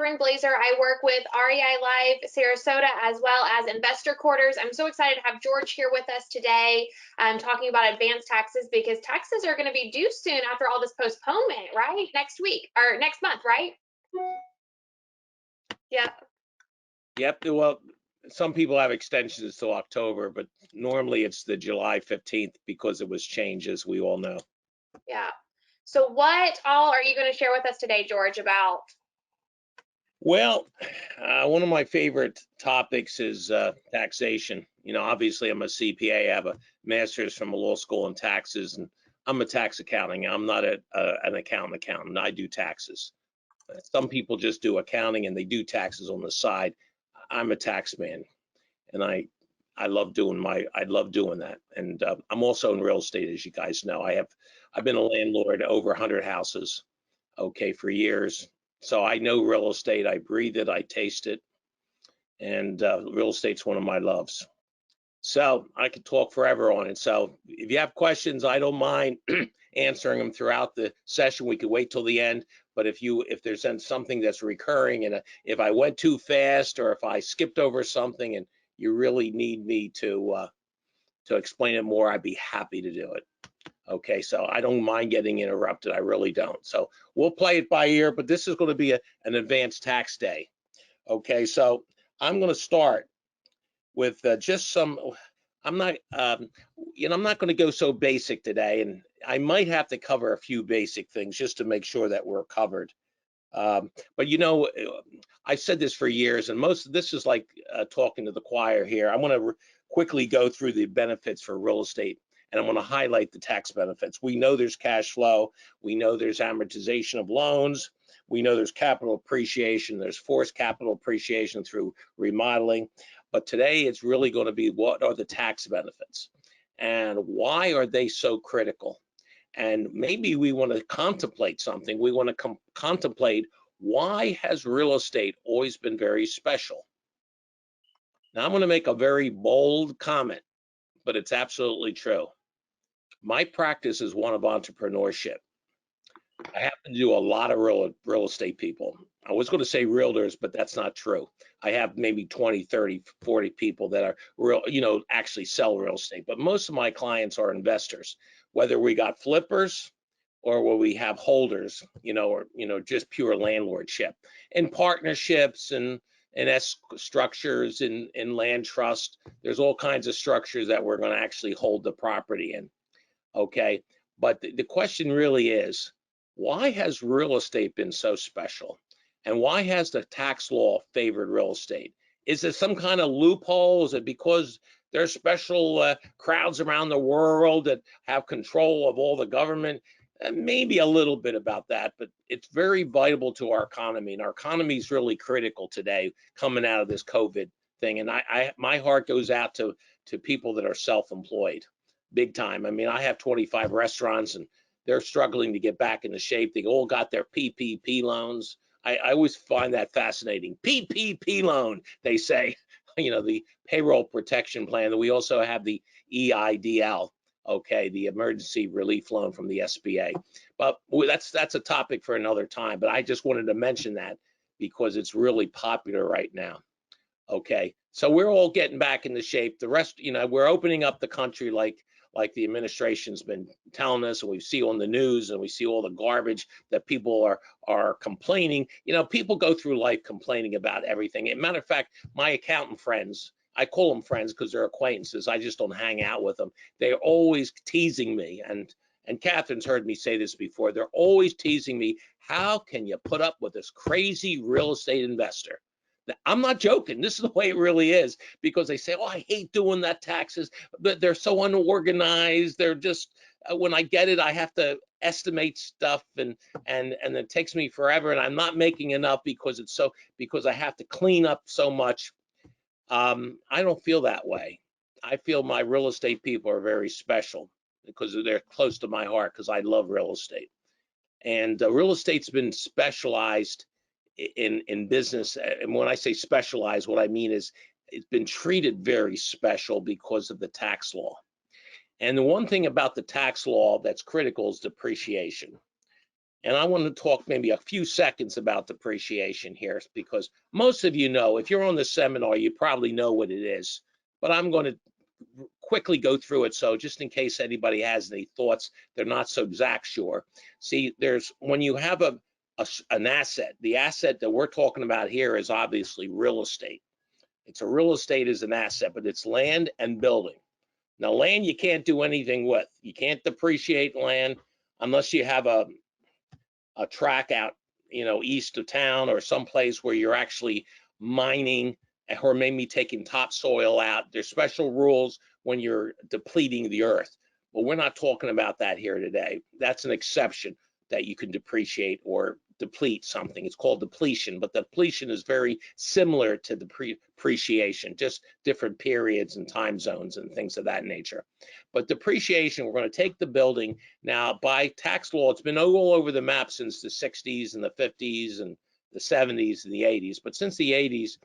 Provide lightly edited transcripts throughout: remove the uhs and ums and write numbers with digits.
Catherine Glazer. I work with REI Live Sarasota as well as Investor Quarters. I'm so excited to have George here with us today, talking about advanced taxes, because taxes are going to be due soon after all this postponement, right? Next week or next month, right? Yeah. Yep. Well, some people have extensions till October, but normally it's the July 15th because it was changed, as we all know. Yeah. So what all are you going to share with us today, George, about? Well, one of my favorite topics is taxation. You know, obviously I'm a CPA, I have a master's from a law school in taxes, and I'm a tax accounting. I'm not an accountant. I do taxes. Some people just do accounting and they do taxes on the side. I'm a tax man, and I love doing that. And I'm also in real estate, as you guys know. I've been a landlord over 100 houses, okay, for years. So I know real estate. I breathe it, I taste it, and real estate's one of my loves. So I could talk forever on it. So if you have questions, I don't mind answering them throughout the session. We could wait till the end. But if there's something that's recurring, and if I went too fast or if I skipped over something and you really need me to explain it more, I'd be happy to do it. Okay, so I don't mind getting interrupted. I really don't. So we'll play it by ear, but this is going to be an advanced tax day. Okay, so I'm going to start with just some. I'm not, I'm not going to go so basic today, and I might have to cover a few basic things just to make sure that we're covered. But I've said this for years, and most of this is like talking to the choir here. I want to quickly go through the benefits for real estate, and I'm going to highlight the tax benefits. We know there's cash flow. We know there's amortization of loans. We know there's capital appreciation. There's forced capital appreciation through remodeling. But today it's really going to be, what are the tax benefits and why are they so critical? And maybe we want to contemplate something. We want to contemplate, why has real estate always been very special? Now I'm going to make a very bold comment, but it's absolutely true. My practice is one of entrepreneurship. I happen to do a lot of real estate people. I was going to say realtors, but that's not true. I have maybe 20, 30, 40 people that are real, actually sell real estate. But most of my clients are investors, whether we got flippers or where we have holders, or just pure landlordship, and partnerships and S structures in land trust. There's all kinds of structures that we're going to actually hold the property in. Okay, but the question really is, why has real estate been so special? And why has the tax law favored real estate? Is there some kind of loophole? Is it because there's special crowds around the world that have control of all the government? Maybe a little bit about that, but it's very vital to our economy. And our economy is really critical today coming out of this COVID thing. And my heart goes out to people that are self-employed, big time. I mean, I have 25 restaurants and they're struggling to get back into shape. They all got their PPP loans. I always find that fascinating. PPP loan, they say, the payroll protection plan. We also have the EIDL, okay, the emergency relief loan from the SBA. But that's a topic for another time. But I just wanted to mention that because it's really popular right now. Okay, so we're all getting back into shape. The rest, we're opening up the country like the administration's been telling us, and we see on the news, and we see all the garbage that people are complaining. People go through life complaining about everything. As a matter of fact, my accountant friends, I call them friends because they're acquaintances. I just don't hang out with them. They're always teasing me, and Catherine's heard me say this before. They're always teasing me. How can you put up with this crazy real estate investor? I'm not joking. This is the way it really is, because they say, "Oh, I hate doing that taxes, but they're so unorganized. They're just when I get it, I have to estimate stuff, and it takes me forever, and I'm not making enough because I have to clean up so much." I don't feel that way. I feel my real estate people are very special because they're close to my heart, because I love real estate, and real estate's been specialized in business. And when I say specialized, what I mean is it's been treated very special because of the tax law. And the one thing about the tax law that's critical is depreciation. And I want to talk maybe a few seconds about depreciation here, because most of you know, if you're on the seminar, you probably know what it is. But I'm going to quickly go through it, so just in case anybody has any thoughts, they're not so exact sure. See, when you have an asset, the asset that we're talking about here is obviously real estate. It's a real estate is an asset, but it's land and building. Now, land you can't do anything with. You can't depreciate land unless you have a track out, east of town or someplace where you're actually mining or maybe taking topsoil out. There's special rules when you're depleting the earth. But we're not talking about that here today. That's an exception that you can depreciate or deplete something. It's called depletion, but depletion is very similar to depreciation, just different periods and time zones and things of that nature. But depreciation, we're going to take the building. Now, by tax law, it's been all over the map since the 60s and the 50s and the 70s and the 80s. But since the 80s,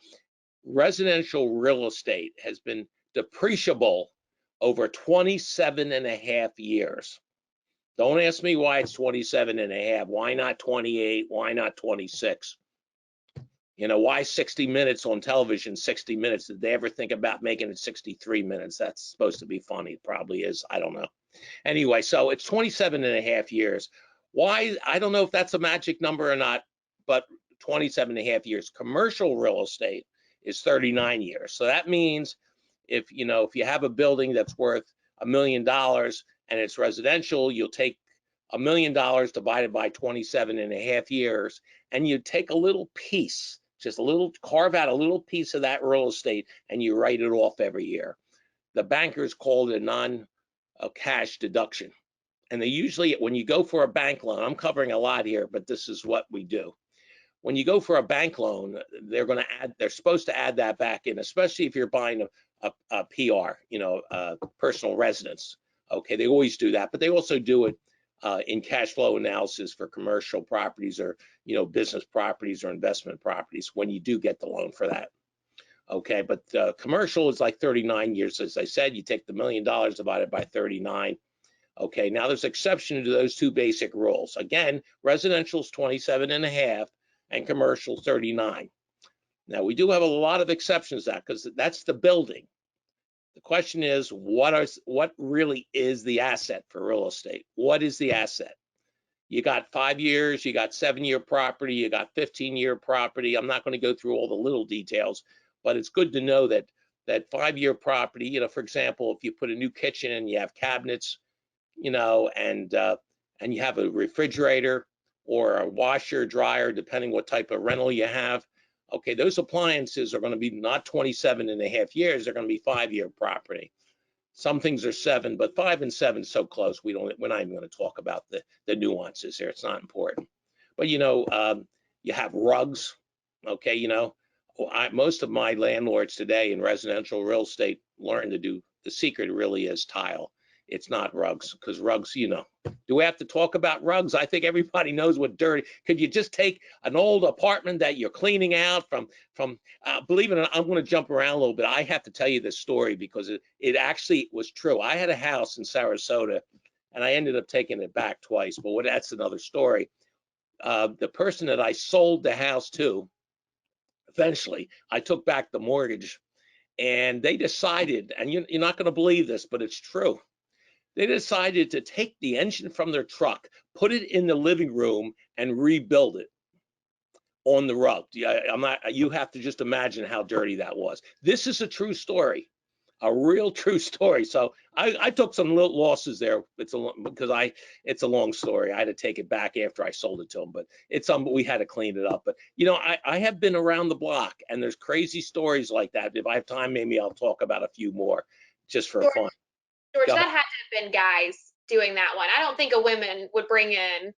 residential real estate has been depreciable over 27 and a half years. Don't ask me why it's 27 and a half. Why not 28? Why not 26? Why 60 minutes on television, 60 minutes? Did they ever think about making it 63 minutes? That's supposed to be funny. It probably is. I don't know. Anyway, so it's 27 and a half years. Why? I don't know if that's a magic number or not, but 27 and a half years. Commercial real estate is 39 years. So that means if you have a building that's worth $1 million and it's residential, you'll take $1 million divided by 27 and a half years, and you take a little piece, carve out a little piece of that real estate, and you write it off every year. The bankers call it a non-cash deduction. And they usually, when you go for a bank loan, I'm covering a lot here, but this is what we do. When you go for a bank loan, they're supposed to add that back in, especially if you're buying a PR, personal residence. Okay, they always do that, but they also do it in cash flow analysis for commercial properties or business properties or investment properties when you do get the loan for that. Okay, but commercial is like 39 years. As I said, you take the $1 million divided by 39. Okay, now there's exception to those two basic rules. Again, residential is 27 and a half and commercial 39. Now we do have a lot of exceptions to that because that's the building. The question is, what really is the asset for real estate? What is the asset? You got 5 years, you got 7-year property, you got 15-year property. I'm not going to go through all the little details, but it's good to know that 5-year property, for example, if you put a new kitchen and you have cabinets, and you have a refrigerator or a washer, dryer, depending what type of rental you have. Okay, those appliances are going to be not 27 and a half years, they're going to be 5-year property. Some things are 7, but 5 and 7 so close. We're not even going to talk about the nuances here. It's not important. But you have rugs. Okay, most of my landlords today in residential real estate learn to do. The secret really is tile. It's not rugs, because rugs, do we have to talk about rugs? I think everybody knows what dirty. Could you just take an old apartment that you're cleaning out from believe it or not, I'm going to jump around a little bit. I have to tell you this story because it actually was true. I had a house in Sarasota and I ended up taking it back twice, but that's another story. The person that I sold the house to, eventually, I took back the mortgage, and they decided, and you're not going to believe this, but it's true. They decided to take the engine from their truck, put it in the living room, and rebuild it on the rug. You have to just imagine how dirty that was. This is a true story, a real true story. So I took some little losses there. It's a long story. I had to take it back after I sold it to them, but we had to clean it up. But I have been around the block, and there's crazy stories like that. If I have time, maybe I'll talk about a few more just for fun. George, that had to have been guys doing that one. I don't think a woman would bring in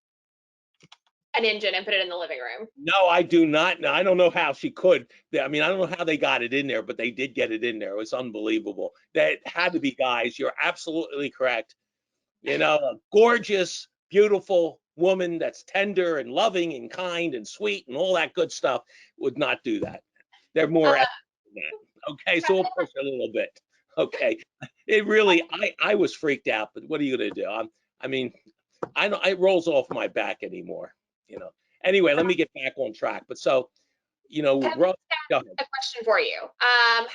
an engine and put it in the living room. No, I do not. No, I don't know how she could. I mean, I don't know how they got it in there, but they did get it in there. It was unbelievable. That had to be guys. You're absolutely correct. A gorgeous, beautiful woman that's tender and loving and kind and sweet and all that good stuff would not do that. They're more ethical than that. Okay, so we'll push a little bit. Okay, it really, I was freaked out, but what are you going to do? I mean, it rolls off my back anymore, you know. Anyway, let me get back on track. But so, you know, Kevin, go ahead. a question for you.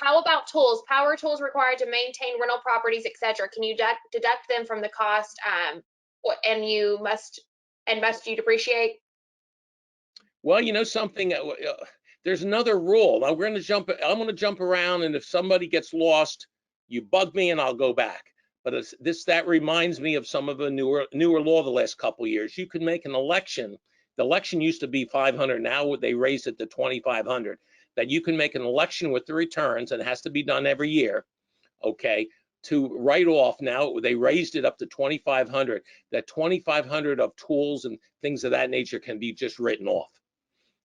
How about tools? Power tools required to maintain rental properties, etc. Can you deduct them from the cost? And must you depreciate? Well, you know something, there's another rule. Now I'm going to jump around, and if somebody gets lost, you bug me and I'll go back. But that reminds me of some of the newer law the last couple of years. You can make an election. The election used to be 500. Now they raised it to 2,500. That you can make an election with the returns, and it has to be done every year. Okay, to write off. Now they raised it up to 2,500. That 2,500 of tools and things of that nature can be just written off.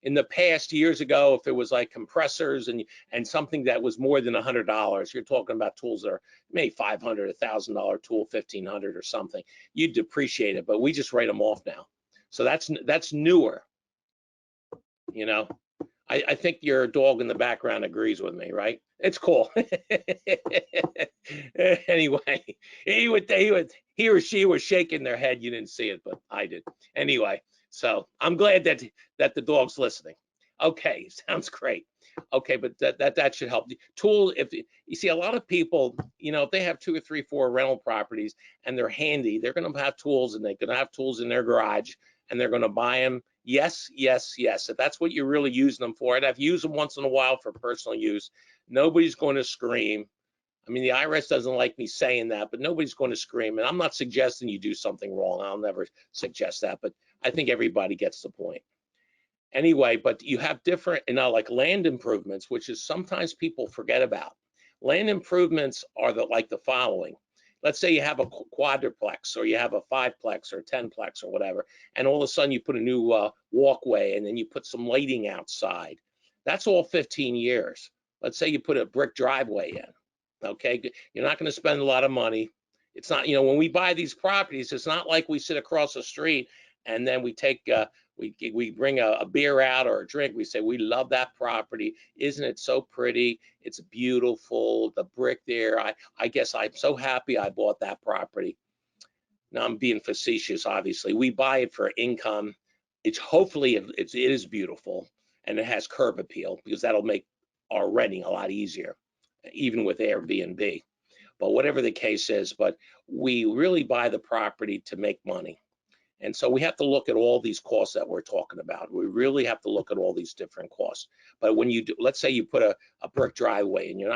In the past, years ago, if it was like compressors and something that was more than $100, you're talking about tools that are maybe $500, $1,000 tool, $1,500 or something. You depreciate it, but we just write them off now. So that's newer. You know, I think your dog in the background agrees with me, right? It's cool. Anyway, he or she was shaking their head. You didn't see it, but I did. Anyway, so I'm glad that the dog's listening. Okay, sounds great. Okay, but that should help. Tool, if you see a lot of people, you know, if they have 2 or 3, 4 rental properties and they're handy, they're going to have tools, and they're going to have tools in their garage, and they're going to buy them. Yes, yes, yes. If that's what you're really using them for, and I've used them once in a while for personal use, nobody's going to scream. I mean, the IRS doesn't like me saying that, but nobody's going to scream. And I'm not suggesting you do something wrong. I'll never suggest that, but I think everybody gets the point. Anyway, but you have different, you know, like land improvements, which is sometimes people forget about. Land improvements are like the following. Let's say you have a quadruplex, or you have a 5-plex or 10-plex or whatever, and all of a sudden you put a new walkway, and then you put some lighting outside. That's all 15 years. Let's say you put a brick driveway in. Okay, you're not going to spend a lot of money. It's not, you know, when we buy these properties, it's not like we sit across the street and then we take we bring a beer out or a drink. We say, we love that property. Isn't it so pretty? It's beautiful. The brick there. I guess I'm so happy I bought that property. Now I'm being facetious, obviously. We buy it for income. It's hopefully it is beautiful, and it has curb appeal, because that'll make our renting a lot easier, even with Airbnb. But whatever the case is, but we really buy the property to make money. And so we have to look at all these costs that we're talking about. We really have to look at all these different costs. But when you do, let's say you put a brick driveway, and you're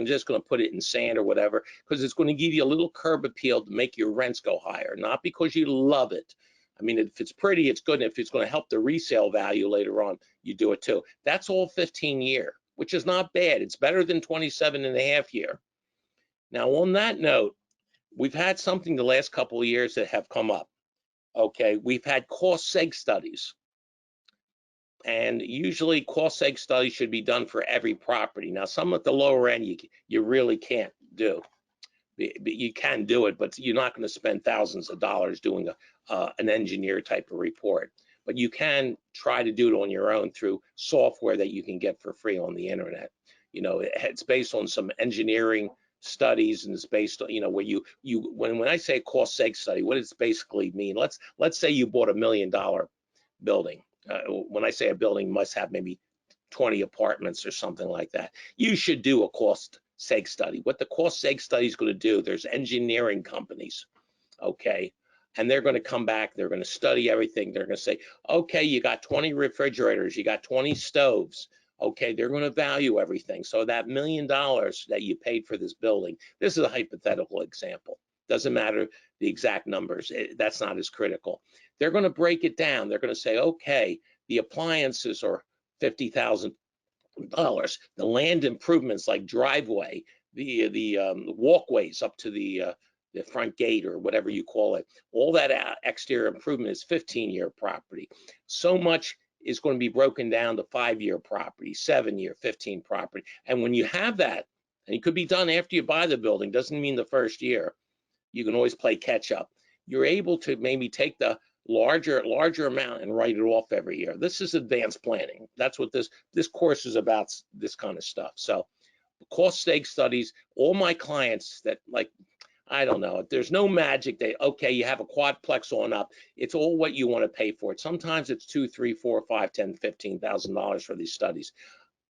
just going to put it in sand or whatever, because it's going to give you a little curb appeal to make your rents go higher, not because you love it. I mean, if it's pretty, it's good. And if it's going to help the resale value later on, you do it too. That's all 15 year, which is not bad. It's better than 27.5 year. Now, on that note, we've had something the last couple of years that have come up. Okay, we've had cost seg studies, and usually cost seg studies should be done for every property. Now, some at the lower end you really can't do. You can do it, but you're not going to spend thousands of dollars doing an engineer type of report. But you can try to do it on your own through software that you can get for free on the internet. You know, it's based on some engineering studies, and it's based on, you know, where when I say cost seg study, what does it basically mean? Let's say you bought $1 million building. When I say a building must have maybe 20 apartments or something like that, you should do a cost seg study. What the cost seg study is going to do, there's engineering companies, okay, and they're going to come back, they're going to study everything. They're going to say, okay, you got 20 refrigerators, you got 20 stoves. Okay, they're going to value everything. So that $1 million that you paid for this building, this is a hypothetical example. Doesn't matter the exact numbers. That's not as critical. They're going to break it down. They're going to say, okay, the appliances are $50,000. The land improvements like driveway, the walkways up to the front gate or whatever you call it, all that exterior improvement is 15-year property. So much is going to be broken down to 5-year property, 7-year, 15 property. And when you have that, and it could be done after you buy the building, doesn't mean the first year. You can always play catch up. You're able to maybe take the larger amount and write it off every year. This is advanced planning. That's what this course is about, this kind of stuff. So cost seg studies, all my clients that, like, I don't know. There's no magic. Okay, you have a quadplex on up. It's all what you want to pay for it. Sometimes it's $2, $3, $4, $5, $10, $15,000 for these studies.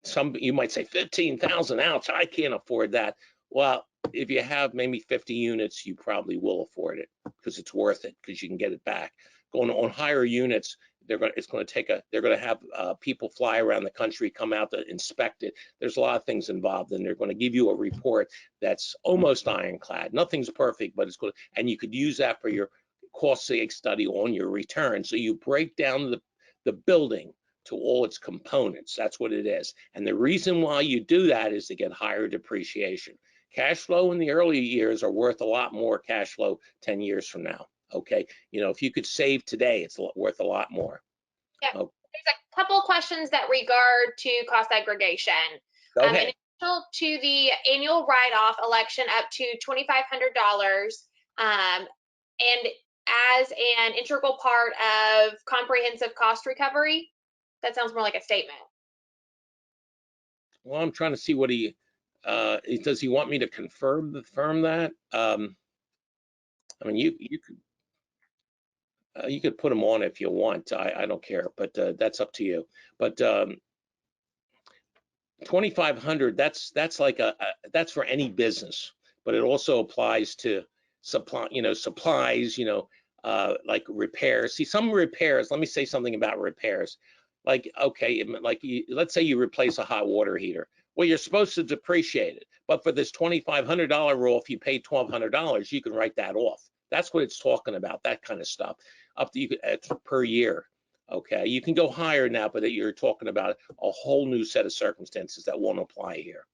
Some you might say 15,000. Ouch! I can't afford that. Well, if you have maybe 50 units, you probably will afford it because it's worth it because you can get it back. Going on higher units, they're going to have people fly around the country, come out to inspect it. There's a lot of things involved, and they're going to give you a report that's almost ironclad. Nothing's perfect, but it's good, and you could use that for your cost sake study on your return. So you break down the building to all its components. That's what it is. And the reason why you do that is to get higher depreciation. Cash flow in the early years are worth a lot more cash flow 10 years from now. Okay, if you could save today, it's worth a lot more. Yeah, okay. There's a couple questions that regard to cost segregation. Go ahead. Initial to the annual write-off election up to $2,500, and as an integral part of comprehensive cost recovery. That sounds more like a statement. Well, I'm trying to see what does he want me to confirm that? I mean, you could put them on if you want. I don't care, but that's up to you. But 2,500, that's like that's for any business, but it also applies to supplies, like repairs. See, some repairs, let me say something about repairs. Like, okay, let's say you replace a hot water heater. Well, you're supposed to depreciate it, but for this $2,500 rule, if you pay $1,200, you can write that off. That's what it's talking about, that kind of stuff. Up to per year. Okay, you can go higher now, but you're talking about a whole new set of circumstances that won't apply here.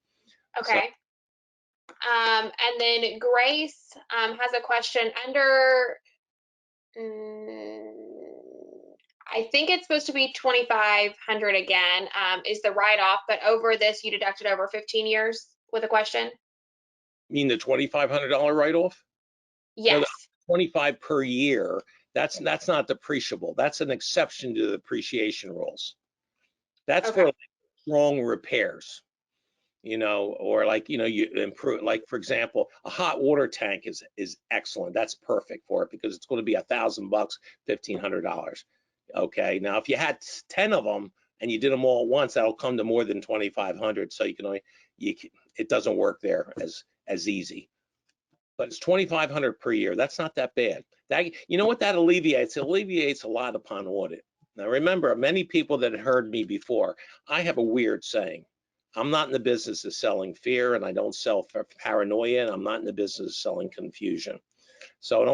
Okay. And then Grace has a question under, I think it's supposed to be 2,500 again, is the write-off, but over this, you deducted over 15 years with a question? You mean the $2,500 write-off? Yes. No, 25 per year. That's not depreciable. That's an exception to the depreciation rules. That's Okay. for like strong repairs, or like, you improve, like, for example, a hot water tank is excellent. That's perfect for it because it's going to be $1,000, $1,500. Okay. Now, if you had 10 of them and you did them all at once, that'll come to more than 2,500. So it doesn't work there as easy. But it's 2,500 per year. That's not that bad. What that alleviates? It alleviates a lot upon audit. Now, remember, many people that heard me before, I have a weird saying. I'm not in the business of selling fear, and I don't sell paranoia, and I'm not in the business of selling confusion. So I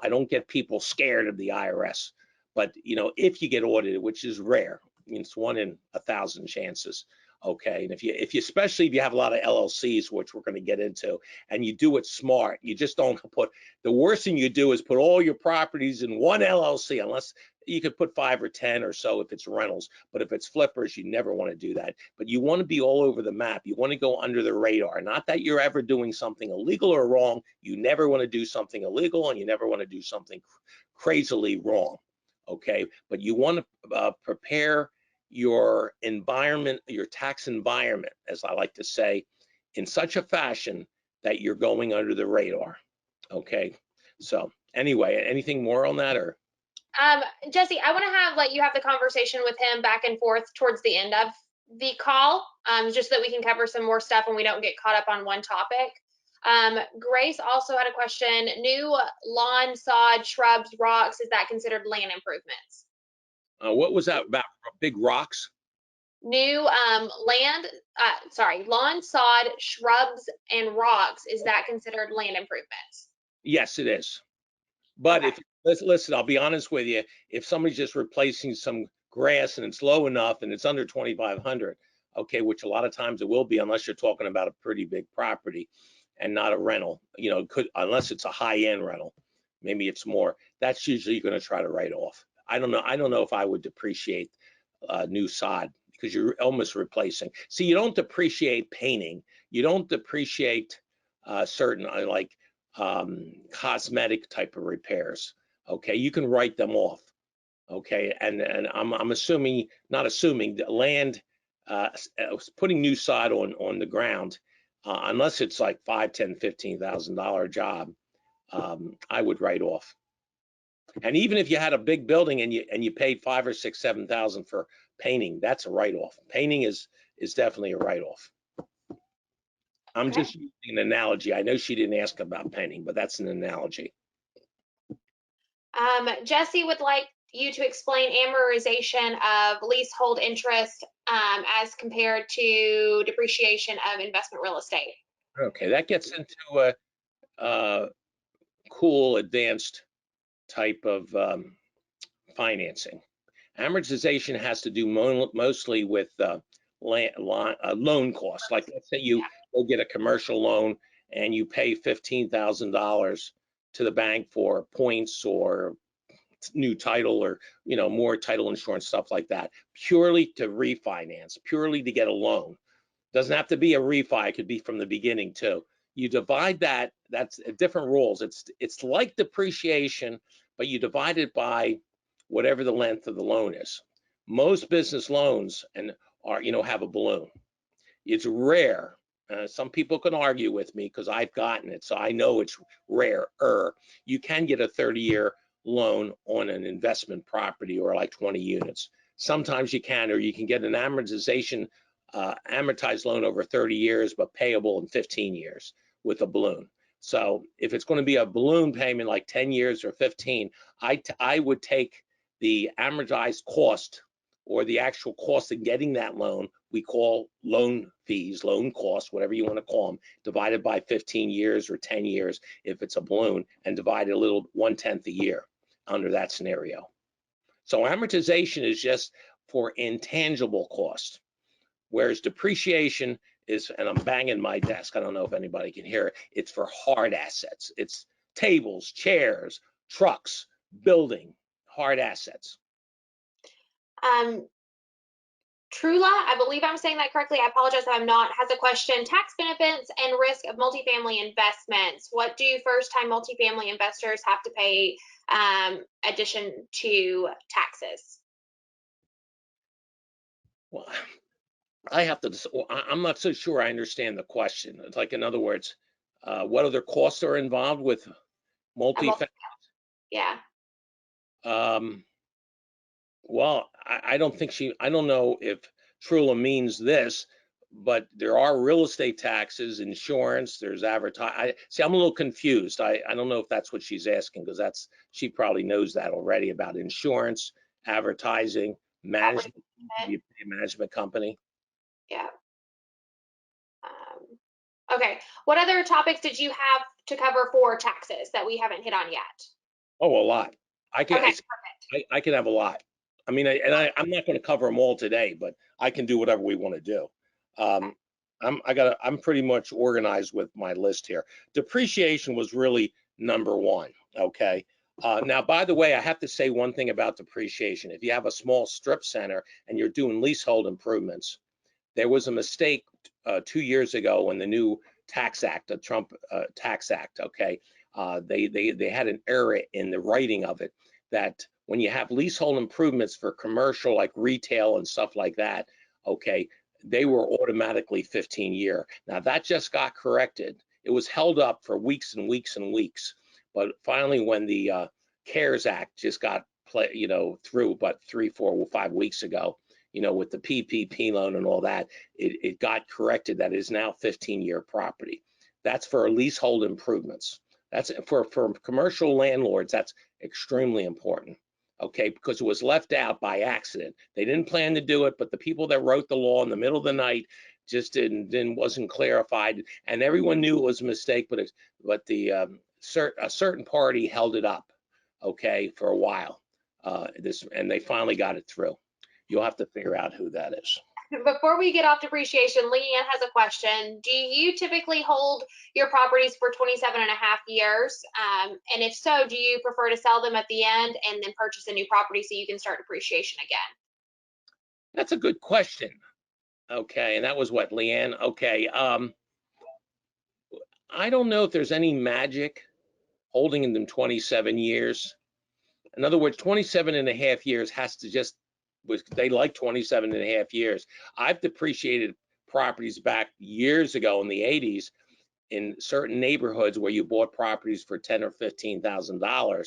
don't get people scared of the IRS. But if you get audited, which is rare, it's 1 in 1,000 chances. Okay, and if you especially if you have a lot of LLCs, which we're going to get into, and you do it smart, you just don't the worst thing you do is put all your properties in one LLC, unless you could put 5 or 10 or so if it's rentals, but if it's flippers, you never want to do that. But you want to be all over the map. You want to go under the radar. Not that you're ever doing something illegal or wrong. You never want to do something illegal, and you never want to do something crazily wrong. Okay, but you want to prepare your environment, your tax environment, as I like to say, in such a fashion that you're going under the radar. Okay, so anyway, anything more on that? Or Jesse, I want to let you have the conversation with him back and forth towards the end of the call, just so that we can cover some more stuff and we don't get caught up on one topic. Grace also had a question. New lawn, sod, shrubs, rocks, is that considered land improvements? What was that about? Big rocks? New lawn, sod, shrubs, and rocks, is that considered land improvements? Yes, it is. But Okay. listen, I'll be honest with you. If somebody's just replacing some grass and it's low enough and it's under 2,500, okay, which a lot of times it will be, unless you're talking about a pretty big property and not a rental, unless it's a high-end rental, maybe it's more. That's usually going to try to write off. I don't know if I would depreciate new sod because you're almost replacing. See, you don't depreciate painting. You don't depreciate certain like cosmetic type of repairs. Okay, you can write them off. Okay, and I'm assuming, not assuming, that land putting new sod on the ground, unless it's like $5,000, $10,000, $15,000 job, I would write off. And even if you had a big building and you paid 5 or 6, 7,000 for painting, that's a write-off. Painting is definitely a write-off. I'm Okay. just using an analogy. I know she didn't ask about painting, but that's an analogy. Jesse would like you to explain amortization of leasehold interest as compared to depreciation of investment real estate. Okay, that gets into a cool advanced type of financing. Amortization has to do mostly with loan costs. Like, let's say you go get a commercial loan and you pay $15,000 to the bank for points or new title or more title insurance, stuff like that, purely to refinance, purely to get a loan. Doesn't have to be a refi, it could be from the beginning too. You divide that, that's different rules. It's like depreciation, but you divide it by whatever the length of the loan is. Most business loans have a balloon. It's rare. Some people can argue with me because I've gotten it, so I know it's rare. You can get a 30-year loan on an investment property or like 20 units. Sometimes you can, or you can get an amortization amortized loan over 30 years, but payable in 15 years with a balloon. So if it's going to be a balloon payment like 10 years or 15, I would take the amortized cost or the actual cost of getting that loan, we call loan fees, loan costs, whatever you want to call them, divided by 15 years or 10 years if it's a balloon, and divide it a little 1/10 a year under that scenario. So amortization is just for intangible cost, whereas depreciation is, and I'm banging my desk, I don't know if anybody can hear it, it's for hard assets. It's tables, chairs, trucks, building, hard assets. Trula, I believe I'm saying that correctly. I apologize if I'm not, has a question. Tax benefits and risk of multifamily investments. What do first-time multifamily investors have to pay addition to taxes? Well, I'm not so sure I understand the question. It's like, in other words, what other costs are involved with multifamily? Yeah. Well, I don't think I don't know if Trula means this, but there are real estate taxes, insurance, there's advertising. See, I'm a little confused. I don't know if that's what she's asking, because she probably knows that already about insurance, advertising, management, you pay a management company. Yeah. Okay. What other topics did you have to cover for taxes that we haven't hit on yet? Oh, a lot. I can, Okay, I can have a lot. I mean, I'm not going to cover them all today, but I can do whatever we want to do. I'm pretty much organized with my list here. Depreciation was really number one. Okay. Now, by the way, I have to say one thing about depreciation. If you have a small strip center and you're doing leasehold improvements, there was a mistake 2 years ago when the new tax act, the Trump tax act, okay, they had an error in the writing of it, that when you have leasehold improvements for commercial, like retail and stuff like that, okay, they were automatically 15-year. Now that just got corrected. It was held up for weeks and weeks and weeks, but finally, when the CARES Act just got through about 3, 4, 5 weeks ago, with the PPP loan and all that, it got corrected that it is now 15-year property. That's for leasehold improvements. That's for commercial landlords. That's extremely important, okay, because it was left out by accident. They didn't plan to do it, but the people that wrote the law in the middle of the night just wasn't clarified, and everyone knew it was a mistake, but a certain party held it up, okay, for a while. And they finally got it through. You'll have to figure out who that is. Before we get off depreciation, Leanne has a question. Do you typically hold your properties for 27.5 years? And if so, do you prefer to sell them at the end and then purchase a new property so you can start depreciation again? That's a good question. Okay, and that was what, Leanne? Okay, I don't know if there's any magic holding them 27 years. In other words, 27.5 years has to just, they like 27.5 years. I've depreciated properties back years ago in the 80s in certain neighborhoods where you bought properties for $10,000 or $15,000,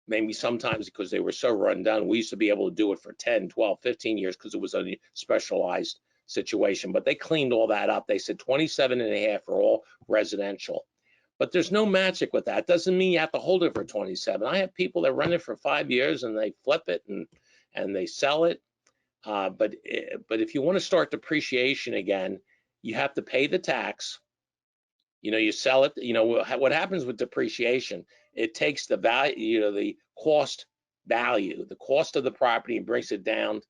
maybe sometimes because they were so run down, we used to be able to do it for 10, 12, 15 years because it was a specialized situation. But they cleaned all that up. They said 27 and a half for all residential. But there's no magic with that. Doesn't mean you have to hold it for 27. I have people that run it for 5 years and they flip it and they sell it. But if you want to start depreciation again, you have to pay the tax. You sell it. What happens with depreciation, it takes the value, the cost value, the cost of the property, and brings it down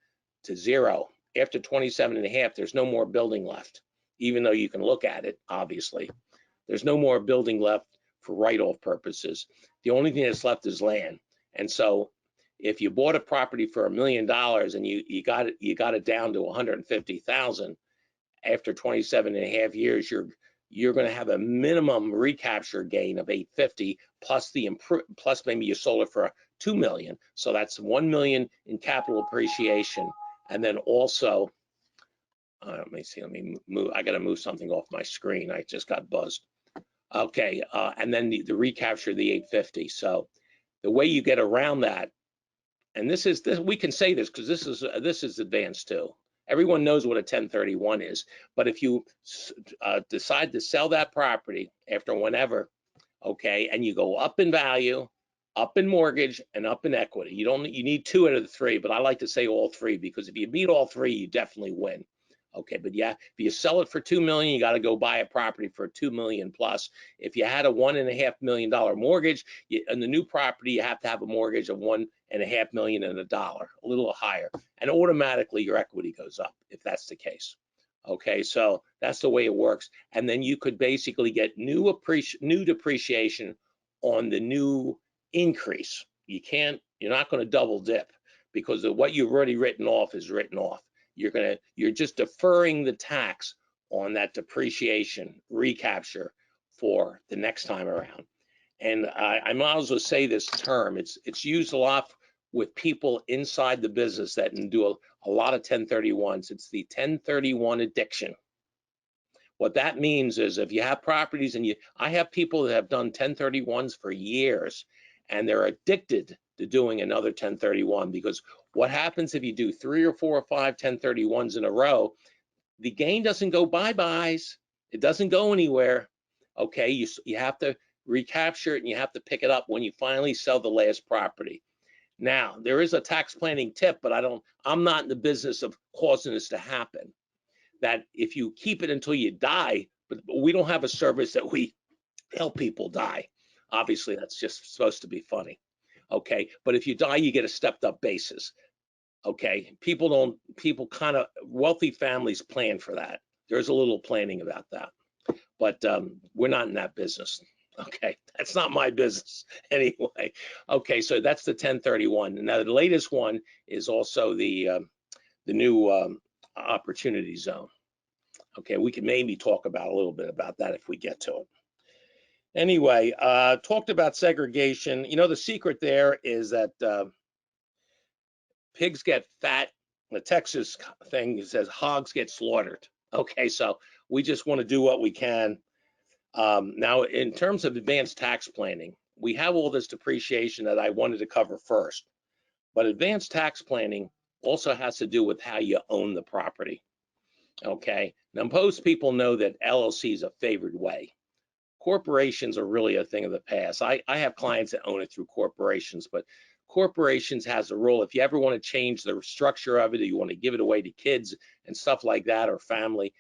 to zero. After 27 and a half, there's no more building left, even though you can look at it, obviously. There's no more building left for write-off purposes. The only thing that's left is land. And so if you bought a property for $1 million and you got it down to 150,000, after 27 and a half years, you're going to have a minimum recapture gain of 850 plus maybe you sold it for $2 million. So that's $1 million in capital appreciation. And then also, let me move. I got to move something off my screen. I just got buzzed. Okay, and then the recapture of the 850. So the way you get around that, and this we can say this because this is advanced too. Everyone knows what a 1031 is, but if you decide to sell that property after whenever, okay, and you go up in value, up in mortgage, and up in equity, you need 2 out of the 3, but I like to say all 3 because if you beat all 3, you definitely win. Okay, but yeah, if you sell it for $2 million, you got to go buy a property for $2 million plus. If you had a $1.5 million mortgage, in the new property, you have to have a mortgage of $1.5 million and $1, a little higher, and automatically your equity goes up if that's the case. Okay, so that's the way it works, and then you could basically get new depreciation on the new increase. You're not going to double dip because of what you've already written off is written off. You're just deferring the tax on that depreciation recapture for the next time around. And I might as well say this term, it's used a lot with people inside the business that do a lot of 1031s. It's the 1031 addiction. What that means is if you have properties and I have people that have done 1031s for years and they're addicted to doing another 1031 because what happens if you do 3 or 4 or 5 1031s in a row, the gain doesn't go bye-byes. It doesn't go anywhere. Okay, you have to recapture it and you have to pick it up when you finally sell the last property. Now, there is a tax planning tip, but I'm not in the business of causing this to happen. That if you keep it until you die, but we don't have a service that we help people die. Obviously, that's just supposed to be funny. Okay, but if you die, you get a stepped up basis. Okay, people kind of, wealthy families plan for that. There's a little planning about that, but we're not in that business. Okay, that's not my business anyway. Okay, so that's the 1031. Now the latest one is also the new opportunity zone. Okay, we can maybe talk about a little bit about that if we get to it. Anyway, talked about segregation. The secret there is that pigs get fat. The Texas thing says hogs get slaughtered. Okay, so we just want to do what we can. Now, in terms of advanced tax planning, we have all this depreciation that I wanted to cover first. But advanced tax planning also has to do with how you own the property. Okay, now most people know that LLC is a favored way. Corporations are really a thing of the past. I have clients that own it through corporations, but corporations has a role. If you ever want to change the structure of it, or you want to give it away to kids and stuff like that, or family,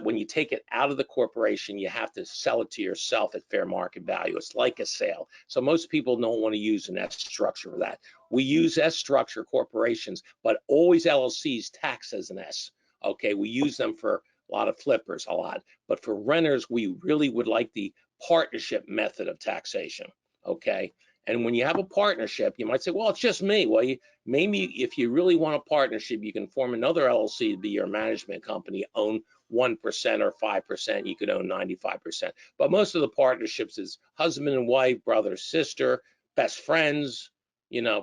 when you take it out of the corporation, you have to sell it to yourself at fair market value. It's like a sale. So most people don't want to use an S structure for that. We use S structure corporations, but always LLCs tax as an S. Okay, we use them for a lot of flippers, a lot. But for renters, we really would like the partnership method of taxation. Okay, and when you have a partnership, you might say, well, it's just me. Well, maybe if you really want a partnership, you can form another LLC to be your management company, own 1% or 5%, you could own 95%. But most of the partnerships is husband and wife, brother, sister, best friends,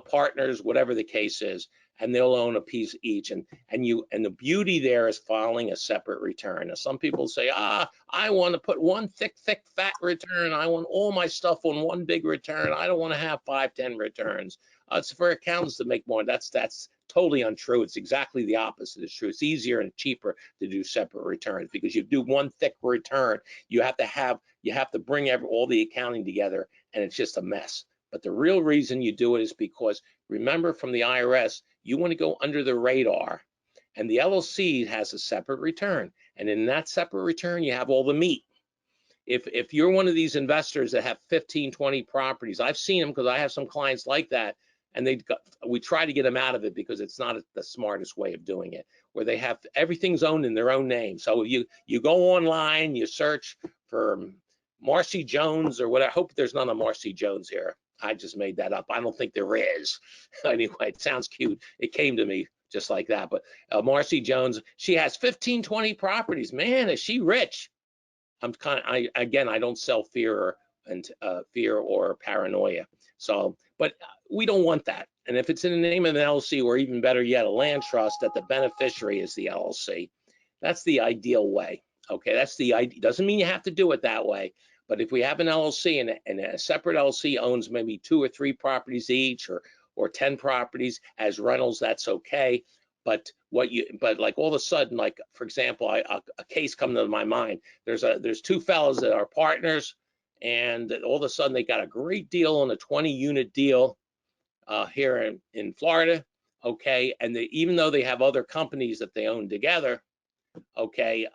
partners, whatever the case is. and they'll own a piece each. And the beauty there is filing a separate return. Now, some people say, I want to put one thick, fat return. I want all my stuff on one big return. I don't want to have 5, 10 returns. It's for accountants to make more. That's totally untrue. It's exactly the opposite is true. It's easier and cheaper to do separate returns because you do one thick return. You have to bring all the accounting together, and it's just a mess. But the real reason you do it is because, remember, from the IRS, you want to go under the radar, and the LLC has a separate return, and in that separate return you have all the meat. If you're one of these investors that have 15, 20 properties, I've seen them because I have some clients like that, and we try to get them out of it because it's not the smartest way of doing it, where they have everything's owned in their own name. So you go online, you search for Marcy Jones or whatever. I hope there's none of Marcy Jones here. I just made that up. I don't think there is. Anyway, it sounds cute. It came to me just like that. But Marcy Jones, she has 15, 20 properties. Man, is she rich? Again, I don't sell fear or paranoia. So, but we don't want that. And if it's in the name of an LLC, or even better yet, a land trust, that the beneficiary is the LLC, that's the ideal way. Okay, that's the idea. Doesn't mean you have to do it that way. But if we have an LLC and a separate LLC owns maybe 2 or 3 properties each, or 10 properties as rentals, that's okay. But like all of a sudden, like for example, a case come to my mind. There's 2 fellows that are partners, and all of a sudden they got a great deal on a 20-unit deal here in Florida. Okay, and even though they have other companies that they own together, okay,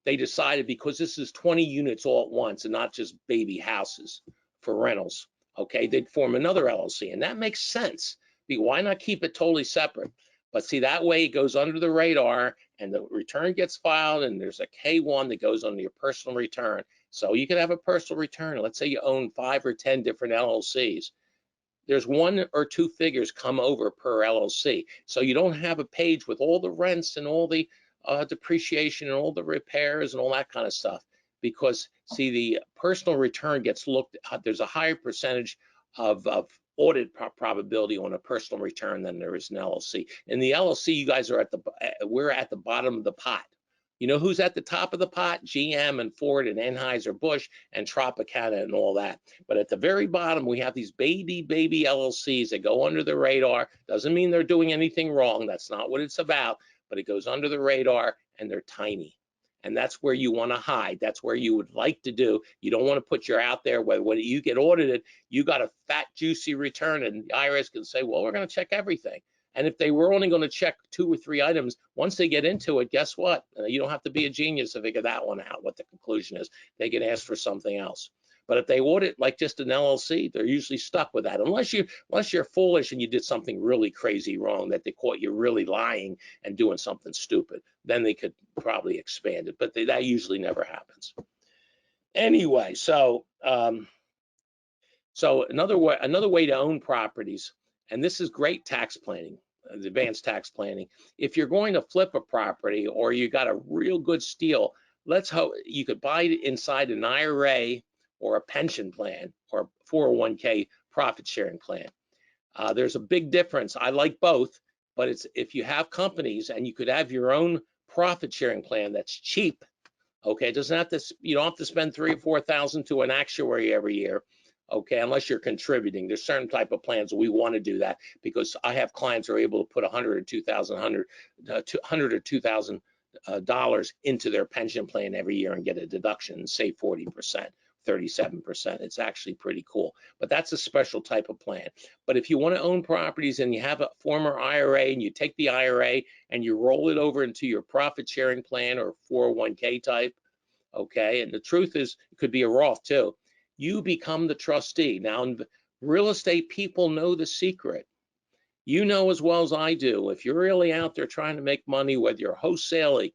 they decided, because this is 20 units all at once and not just baby houses for rentals, okay, they'd form another LLC, and that makes sense. Why not keep it totally separate? But see, that way it goes under the radar, and the return gets filed, and there's a K1 that goes under your personal return. So you could have a personal return. Let's say you own 5 or 10 different LLCs. There's 1 or 2 figures come over per LLC. So you don't have a page with all the rents and all the depreciation and all the repairs and all that kind of stuff, because see, the personal return gets looked at. There's a higher percentage of audit probability on a personal return than there is an LLC. In the LLC, you guys are we're at the bottom of the pot. You know who's at the top of the pot? GM and Ford and Anheuser-Busch and Tropicana and all that. But at the very bottom, we have these baby LLCs that go under the radar. Doesn't mean they're doing anything wrong. That's not what it's about. But it goes under the radar, and they're tiny. And that's where you want to hide. That's where you would like to do. You don't want to put your out there where when you get audited, you got a fat, juicy return, and the IRS can say, well, we're going to check everything. And if they were only going to check 2 or 3 items, once they get into it, guess what? You don't have to be a genius to figure that one out, what the conclusion is. They can ask for something else. But if they audit like just an LLC, they're usually stuck with that. Unless you're foolish and you did something really crazy wrong, that they caught you really lying and doing something stupid, then they could probably expand it. But that usually never happens. Anyway, so another way to own properties, and this is great tax planning, advanced tax planning. If you're going to flip a property or you got a real good steal, let's hope you could buy it inside an IRA or a pension plan or 401k profit sharing plan. There's a big difference. I like both, but it's if you have companies and you could have your own profit sharing plan that's cheap. Okay, it doesn't have to. You don't have to spend $3,000 or $4,000 to an actuary every year. Okay, unless you're contributing. There's certain type of plans we want to do that, because I have clients who are able to put $100 or $2,000 into their pension plan every year and get a deduction and save 40%, 37%. It's actually pretty cool. But that's a special type of plan. But if you want to own properties and you have a former IRA and you take the IRA and you roll it over into your profit sharing plan or 401k type, okay, and the truth is it could be a Roth too, you become the trustee. Now, real estate people know the secret. You know as well as I do, if you're really out there trying to make money, whether you're wholesaling,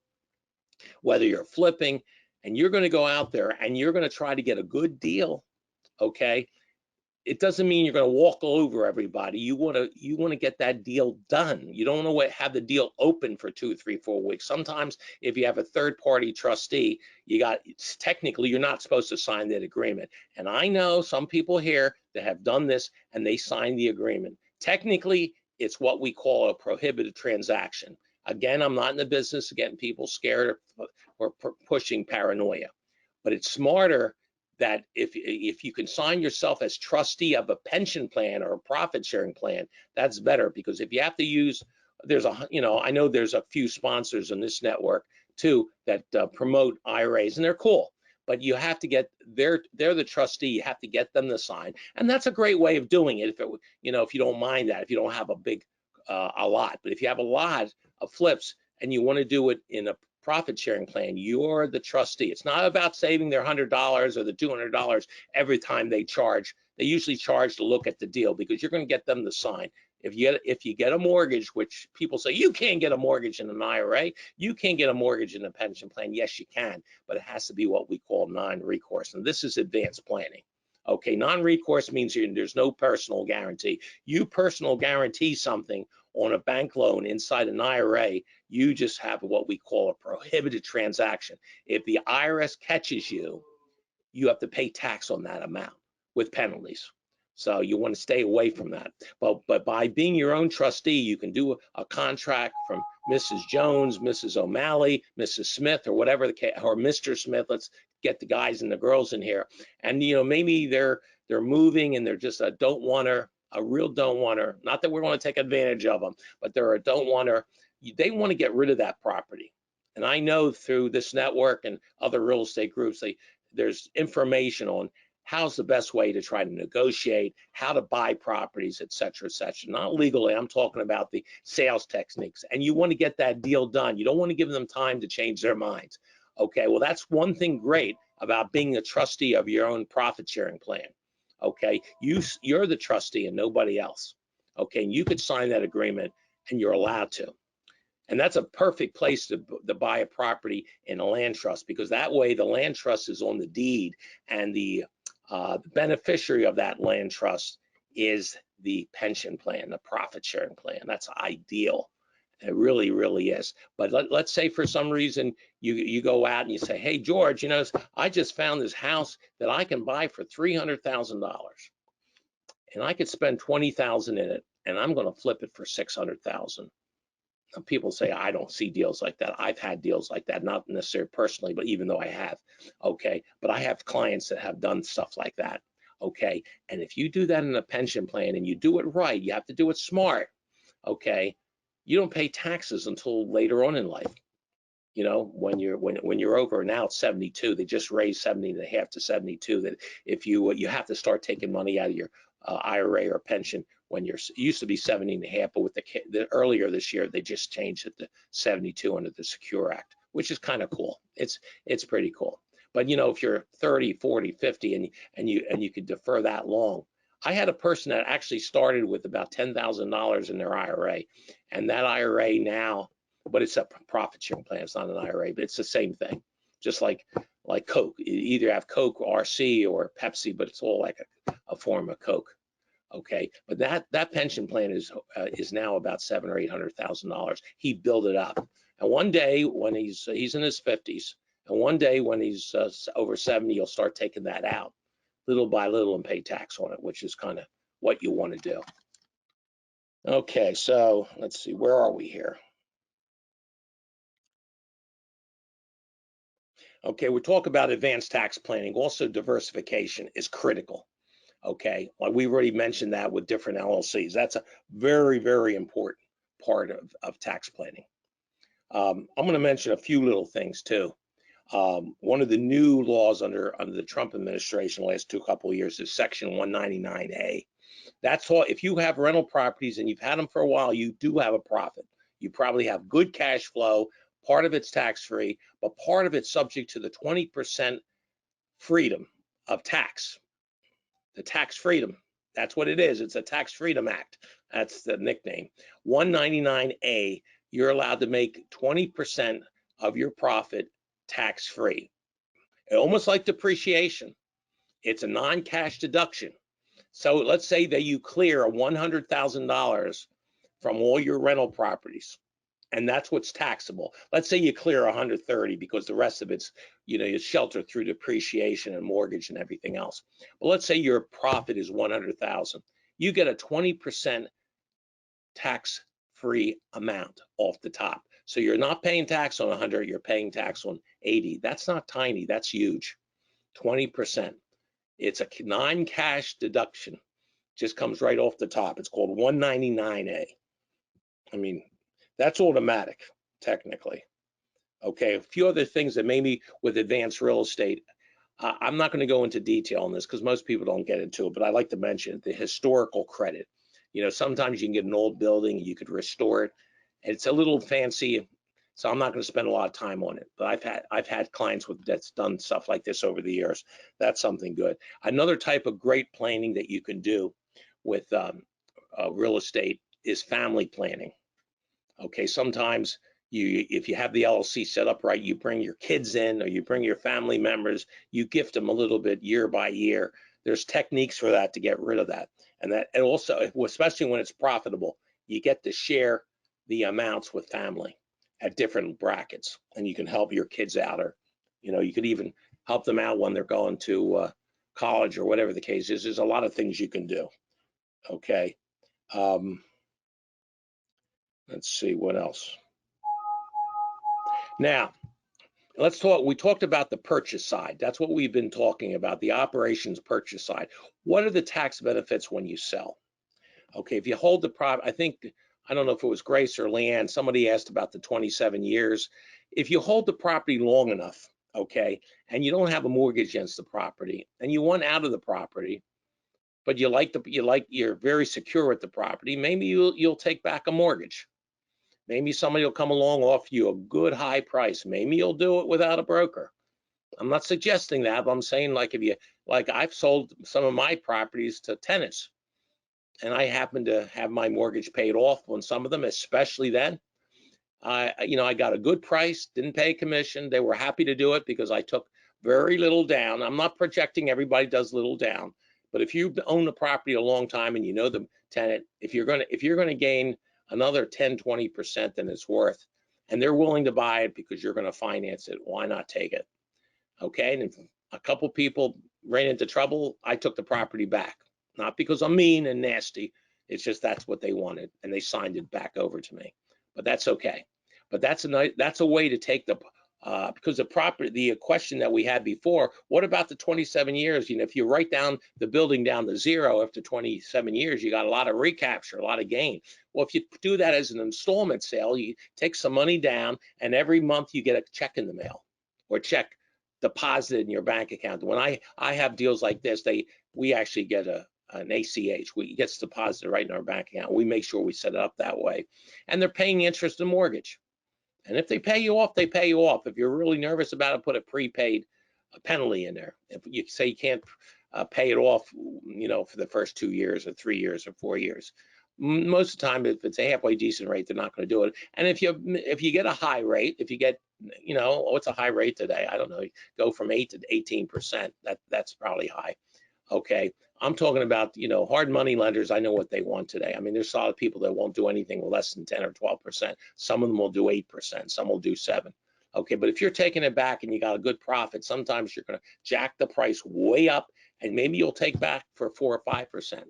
whether you're flipping, and you're going to go out there and you're going to try to get a good deal, okay, it doesn't mean you're going to walk all over everybody. You want to get that deal done. You don't want to have the deal open for 2, 3, 4 weeks. Sometimes if you have a third-party trustee, technically you're not supposed to sign that agreement. And I know some people here that have done this and they signed the agreement. Technically, it's what we call a prohibited transaction. Again, I'm not in the business of getting people scared or pushing paranoia, but it's smarter that if you can sign yourself as trustee of a pension plan or a profit sharing plan, that's better, because if you have to use, I know there's a few sponsors in this network too that promote IRAs, and they're cool, but you have to get, they're the trustee, you have to get them to sign, and that's a great way of doing it if you don't mind that, if you don't have a big a lot. But if you have a lot of flips and you want to do it in a profit sharing plan, you're the trustee. It's not about saving their $100 or the $200 every time they charge. They usually charge to look at the deal, because you're going to get them to sign. If you get a mortgage, which people say you can't get a mortgage in an IRA, you can't get a mortgage in a pension plan. Yes, you can, but it has to be what we call non-recourse, and this is advanced planning. Okay, non-recourse means there's no personal guarantee. You personal guarantee something on a bank loan inside an IRA, you just have what we call a prohibited transaction. If the IRS catches you, you have to pay tax on that amount with penalties. So you want to stay away from that. But by being your own trustee, you can do a contract from Mrs. Jones, Mrs. O'Malley, Mrs. Smith, or whatever the case, or Mr. Smith. Let's get the guys and the girls in here. And maybe they're moving and they're just a don't wanter, a real don't wanter. Not that we want to take advantage of them, but they're a don't wanter. They want to get rid of that property. And I know through this network and other real estate groups, there's information on how's the best way to try to negotiate, how to buy properties, et cetera, et cetera. Not legally, I'm talking about the sales techniques. And you want to get that deal done. You don't want to give them time to change their minds. Okay, well, that's one thing great about being a trustee of your own profit sharing plan. Okay, you're the trustee and nobody else. Okay, and you could sign that agreement and you're allowed to. And that's a perfect place to buy a property in a land trust, because that way the land trust is on the deed, and the beneficiary of that land trust is the pension plan, the profit sharing plan. That's ideal. It really, really is. But let's say for some reason you go out and you say, hey, George, I just found this house that I can buy for $300,000, and I could spend $20,000 in it, and I'm going to flip it for $600,000. People say, I don't see deals like that. I've had deals like that, not necessarily personally, but even though I have, okay, but I have clients that have done stuff like that, okay, and if you do that in a pension plan and you do it right, you have to do it smart, okay, you don't pay taxes until later on in life. When you're over, now it's 72, they just raised 70 and a half to 72, that if you have to start taking money out of your IRA or pension when it used to be 70 and a half, but with the earlier this year, they just changed it to 72 under the Secure Act, which is kind of cool. It's pretty cool. But if you're 30, 40, 50, and you could defer that long. I had a person that actually started with about $10,000 in their IRA, and that IRA now, but it's a profit sharing plan. It's not an IRA, but it's the same thing. Just like Coke, you either have Coke, RC, or Pepsi, but it's all like a form of Coke. Okay, but that pension plan is now about $700,000 or $800,000. He built it up, and one day when he's in his 50s, and one day when he's over 70, he'll start taking that out little by little and pay tax on it, which is kind of what you want to do. Okay, so let's see, where are we here? Okay, we talk about advanced tax planning. Also, diversification is critical. Okay, like we've already mentioned that with different LLCs. That's a very, very important part of tax planning. I'm going to mention a few little things too. One of the new laws under the Trump administration the last couple of years is Section 199A. That's all. If you have rental properties and you've had them for a while, you do have a profit. You probably have good cash flow. Part of it's tax-free, but part of it's subject to the 20% freedom of tax. The tax freedom. That's what it is. It's a Tax Freedom Act. That's the nickname. 199A, you're allowed to make 20% of your profit tax-free. Almost like depreciation. It's a non-cash deduction. So let's say that you clear $100,000 from all your rental properties, and that's what's taxable. Let's say you clear 130 because the rest of it's, it's sheltered through depreciation and mortgage and everything else. But let's say your profit is 100,000. You get a 20% tax-free amount off the top. So you're not paying tax on 100, you're paying tax on 80. That's not tiny, that's huge. 20%. It's a non-cash deduction. Just comes right off the top. It's called 199A. I mean, that's automatic, technically. Okay, a few other things that maybe with advanced real estate, I'm not going to go into detail on this because most people don't get into it, but I like to mention the historical credit. You know, sometimes you can get an old building, you could restore it. It's a little fancy, so I'm not going to spend a lot of time on it. But I've had clients that's done stuff like this over the years. That's something good. Another type of great planning that you can do with real estate is family planning. Okay, sometimes if you have the LLC set up right, you bring your kids in or you bring your family members, you gift them a little bit year by year. There's techniques for that to get rid of that. And also, especially when it's profitable, you get to share the amounts with family at different brackets, and you can help your kids out, or you could even help them out when they're going to college or whatever the case is. There's a lot of things you can do. Okay. Let's see what else. Now, let's talk. We talked about the purchase side. That's what we've been talking about, the operations purchase side. What are the tax benefits when you sell? Okay, if you hold the property, I don't know if it was Grace or Leanne, somebody asked about the 27 years. If you hold the property long enough, okay, and you don't have a mortgage against the property, and you want out of the property, but you're very secure with the property, maybe you'll take back a mortgage. Maybe somebody will come along, offer you a good high price. Maybe you'll do it without a broker. I'm not suggesting that, but I'm saying I've sold some of my properties to tenants, and I happen to have my mortgage paid off on some of them, especially then. I got a good price, didn't pay commission. They were happy to do it because I took very little down. I'm not projecting everybody does little down, but if you own the property a long time and you know the tenant, if you're gonna gain another 10-20% than it's worth, and they're willing to buy it because you're going to finance it, why not take it? Okay, and if a couple people ran into trouble, I took the property back, not because I'm mean and nasty. It's just that's what they wanted, and they signed it back over to me. But that's okay. But that's a way to take because the question that we had before, what about the 27 years? If you write down the building down to zero after 27 years, you got a lot of recapture, a lot of gain. Well, if you do that as an installment sale, you take some money down, and every month you get a check in the mail or check deposited in your bank account. When I have deals like this, we actually get an ACH. It gets deposited right in our bank account. We make sure we set it up that way, and they're paying the interest and mortgage. And if they pay you off, they pay you off. If you're really nervous about it, put a prepaid penalty in there. If you say you can't pay it off, for the first 2 years or 3 years or 4 years, most of the time, if it's a halfway decent rate, they're not going to do it. And if you get a high rate, if you get, what's a high rate today? I don't know. Go from 8 to 18%. That's probably high. Okay, I'm talking about, hard money lenders. I know what they want today. I mean, there's a lot of people that won't do anything with less than 10 or 12%. Some of them will do 8%. Some will do 7%. Okay, but if you're taking it back and you got a good profit, sometimes you're going to jack the price way up, and maybe you'll take back for 4 or 5%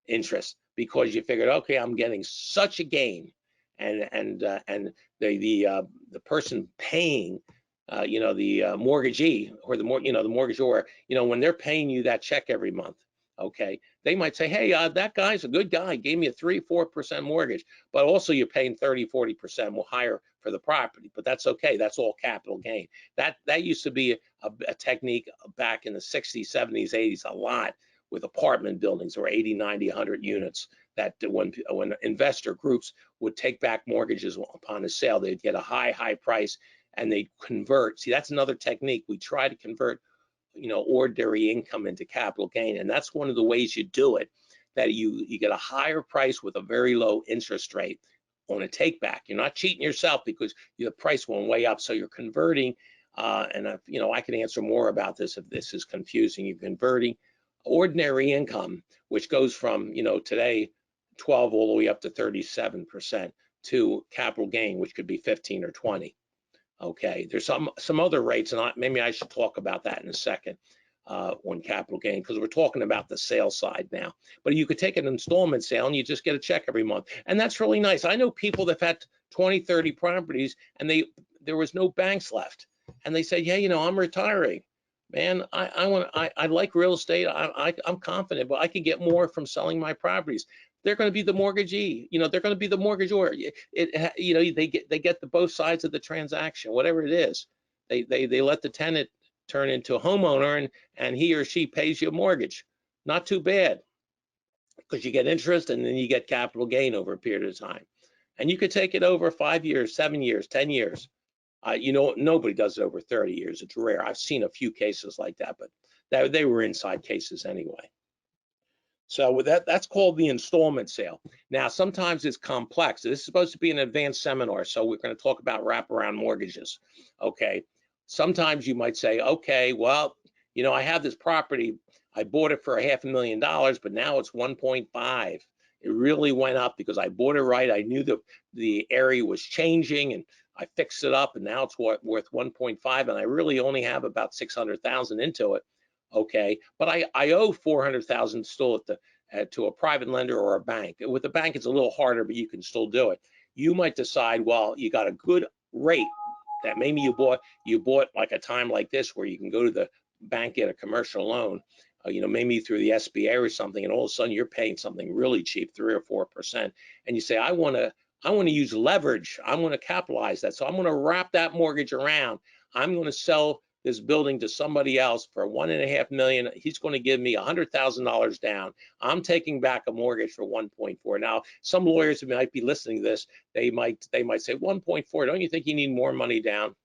interest because you figured, okay, I'm getting such a gain, and the person paying, the mortgagee or the mortgagor, when they're paying you that check every month, okay, they might say, hey, that guy's a good guy, gave me a 3-4% mortgage, but also you're paying 30-40% more higher for the property, but that's okay. That's all capital gain. That used to be a technique back in the 60s, 70s, 80s, a lot with apartment buildings or 80, 90, 100 units, that when investor groups would take back mortgages upon a sale, they'd get a high price and they convert. See, that's another technique. We try to convert, ordinary income into capital gain, and that's one of the ways you do it. That you get a higher price with a very low interest rate on a take back. You're not cheating yourself because the price went way up, so you're converting. And I can answer more about this if this is confusing. You're converting ordinary income, which goes from today 12 all the way up to 37%, to capital gain, which could be 15 or 20. Okay, there's some other rates, and maybe I should talk about that in a second. on capital gain, because we're talking about the sale side now. But you could take an installment sale and you just get a check every month. And that's really nice. I know people that have had 20, 30 properties and there was no banks left. And they say, yeah, you know, I'm retiring. Man, I like real estate. I'm confident, but I could get more from selling my properties. They're going to be the mortgagee. You know, they're going to be the mortgagor. You know, they get the both sides of the transaction, whatever it is. They let the tenant turn into a homeowner, and he or she pays you a mortgage. Not too bad, because you get interest and then you get capital gain over a period of time. And you could take it over 5 years, 7 years, 10 years. You know, nobody does it over 30 years. It's rare. I've seen a few cases like that, but they were inside cases anyway. So that's called the installment sale. Now, sometimes it's complex. This is supposed to be an advanced seminar, so we're going to talk about wraparound mortgages. Okay. Sometimes you might say, okay, well, you know, I have this property. I bought it for $500,000, but now it's 1.5. It really went up because I bought it right. I knew the area was changing, and I fixed it up, and now it's worth 1.5, and I really only have about 600,000 into it. Okay, but I owe 400,000 still to a private lender or a bank. With a bank, it's a little harder, but you can still do it. You might decide, well, you got a good rate that maybe you bought like a time like this where you can go to the bank, get a commercial loan, you know, maybe through the SBA or something, and all of a sudden you're paying something really cheap, 3 or 4%, and you say, I want to use leverage. I'm going to capitalize that, so I'm going to wrap that mortgage around. I'm going to sell this building to somebody else for $1.5 million. He's going to give me $100,000 down. I'm taking back a mortgage for 1.4. Now, some lawyers who might be listening to this, they might say 1.4. Don't you think you need more money down?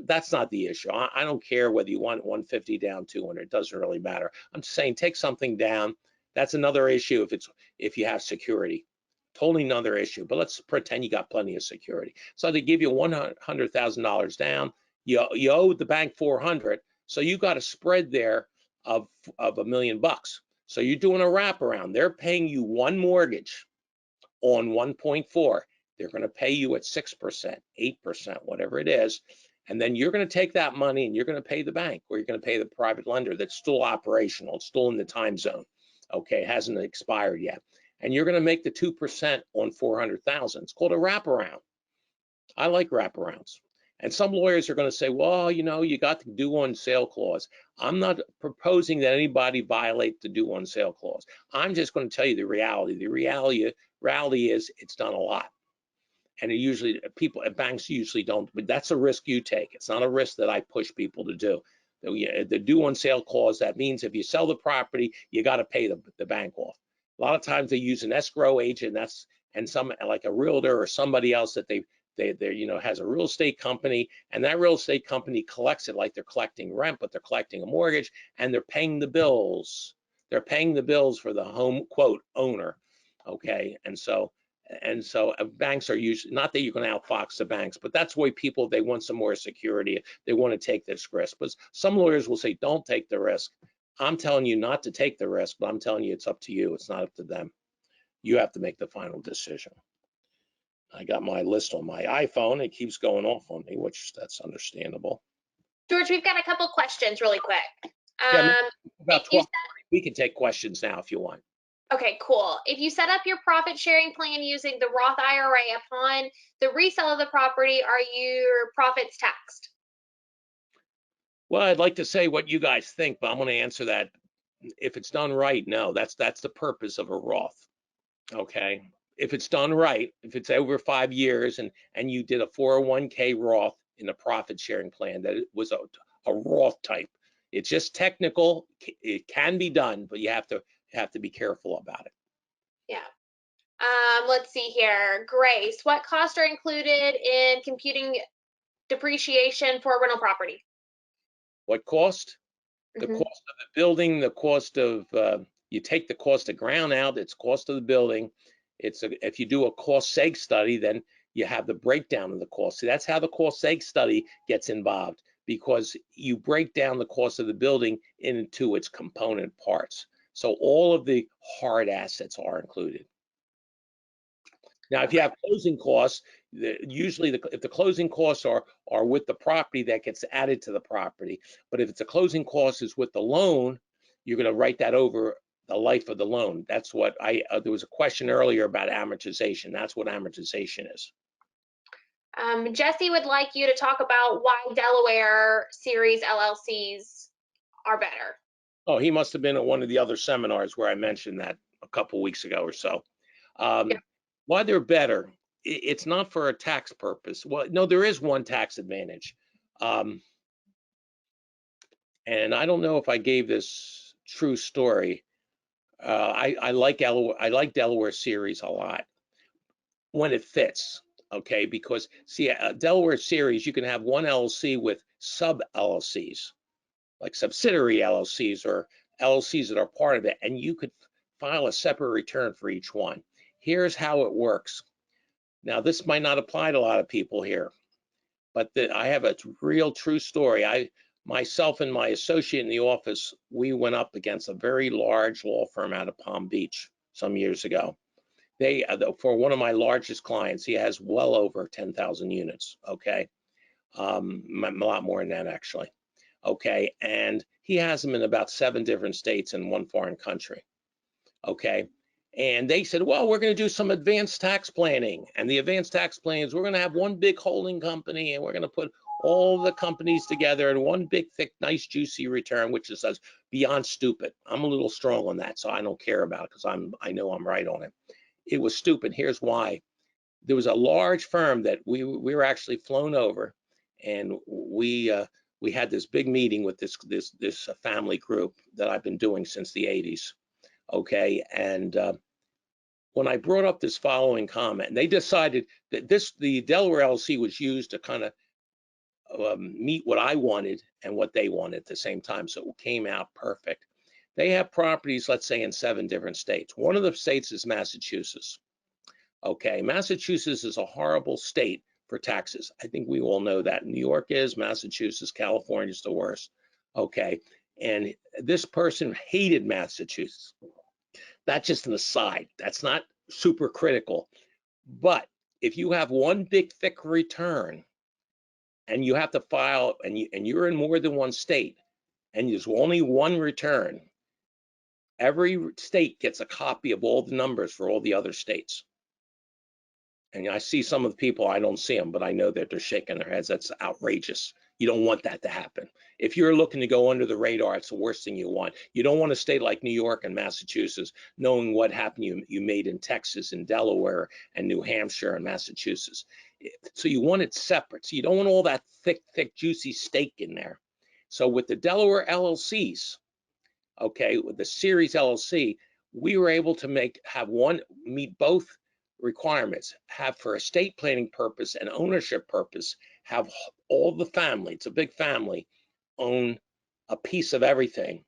That's not the issue. I don't care whether you want 150 down, 200. It doesn't really matter. I'm just saying take something down. That's another issue if you have security. Totally another issue. But let's pretend you got plenty of security. So they give you $100,000 down. You owe the bank 400, so you got a spread there of $1 million. So you're doing a wraparound. They're paying you one mortgage on 1.4. They're going to pay you at 6%, 8%, whatever it is, and then you're going to take that money and you're going to pay the bank, or you're going to pay the private lender that's still operational. It's still in the time zone. Okay, it hasn't expired yet, and you're going to make the 2% on 400,000. It's called a wraparound. I like wraparounds. And some lawyers are going to say, well, you know, you got the due on sale clause. I'm not proposing that anybody violate the due on sale clause. I'm just going to tell you the reality. The reality is it's done a lot. And banks usually don't, but that's a risk you take. It's not a risk that I push people to do. The due on sale clause, that means if you sell the property, you got to pay the bank off. A lot of times they use an escrow agent, and some like a realtor or somebody else that they you know, has a real estate company, and that real estate company collects it like they're collecting rent, but they're collecting a mortgage, and they're paying the bills. They're paying the bills for the home, quote, owner. Okay, and so banks are usually, not that you're going to outfox the banks, but that's why people, they want some more security. They want to take this risk. But some lawyers will say, don't take the risk. I'm telling you not to take the risk, but I'm telling you it's up to you. It's not up to them. You have to make the final decision. I got my list on my iPhone. It keeps going off on me, which that's understandable. George, we've got a couple questions really quick. Yeah, about 12. We can take questions now if you want. Okay, cool. If you set up your profit sharing plan using the Roth IRA, upon the resale of the property, are your profits taxed? Well, I'd like to say what you guys think, but I'm going to answer that. If it's done right, no, that's the purpose of a Roth. Okay. If it's done right, if it's over 5 years and you did a 401k Roth in a profit sharing plan, that it was a Roth type. It's just technical. It can be done, but you have to be careful about it. Yeah. Let's see here. Grace, what costs are included in computing depreciation for a rental property? What cost? The cost of the building, the cost of, you take the cost of ground out, it's cost of the building. If you do a cost seg study, then you have the breakdown of the cost. See, that's how the cost seg study gets involved, because you break down the cost of the building into its component parts. So all of the hard assets are included. Now, if you have closing costs, usually if the closing costs are with the property, that gets added to the property. But if it's a closing cost is with the loan, you're going to write that over the life of the loan. That's what there was a question earlier about amortization. That's what amortization is. Jesse would like you to talk about why Delaware Series LLCs are better. Oh, he must have been at one of the other seminars where I mentioned that a couple weeks ago or so. Yeah. Why they're better? It's not for a tax purpose. Well, no, there is one tax advantage. And I don't know if I gave this true story. I like Delaware Series a lot when it fits. Okay, because see, Delaware Series, you can have one LLC with sub LLCs, like subsidiary LLCs or LLCs that are part of it, and you could file a separate return for each one. Here's how it works. Now, this might not apply to a lot of people here, but I have a real true story. Myself and my associate in the office, we went up against a very large law firm out of Palm Beach some years ago. They, for one of my largest clients, he has well over 10,000 units, okay? A lot more than that, actually. Okay, and he has them in about 7 different states and 1 foreign country. Okay, and they said, well, we're going to do some advanced tax planning, and the advanced tax plans, we're going to have one big holding company, and we're going to put all the companies together in one big, thick, nice, juicy return, which is beyond stupid. I'm a little strong on that, so I don't care about it because I know I'm right on it. It was stupid. Here's why. There was a large firm that we were actually flown over, and we had this big meeting with this family group that I've been doing since the 80s. Okay, and when I brought up this following comment, they decided that the Delaware LLC was used to kind of meet what I wanted and what they wanted at the same time, so it came out perfect. They have properties, let's say, in 7 different states. One of the states is Massachusetts. Okay, Massachusetts is a horrible state for taxes. I think we all know that. New York is, Massachusetts, California is the worst. Okay, and this person hated Massachusetts. That's just an aside. That's not super critical. But if you have one big thick return and you have to file and you're in more than one state and there's only one return, every state gets a copy of all the numbers for all the other states. And I see some of the people, I don't see them, but I know that they're shaking their heads. That's outrageous. You don't want that to happen. If you're looking to go under the radar, it's the worst thing you want. You don't want a state like New York and Massachusetts knowing what happened you made in Texas and Delaware and New Hampshire and Massachusetts. So you want it separate. So you don't want all that thick, juicy steak in there. So with the Delaware LLCs, okay, with the Series LLC, we were able to have one meet both requirements, have for estate planning purpose and ownership purpose, have all the family, it's a big family, own a piece of everything,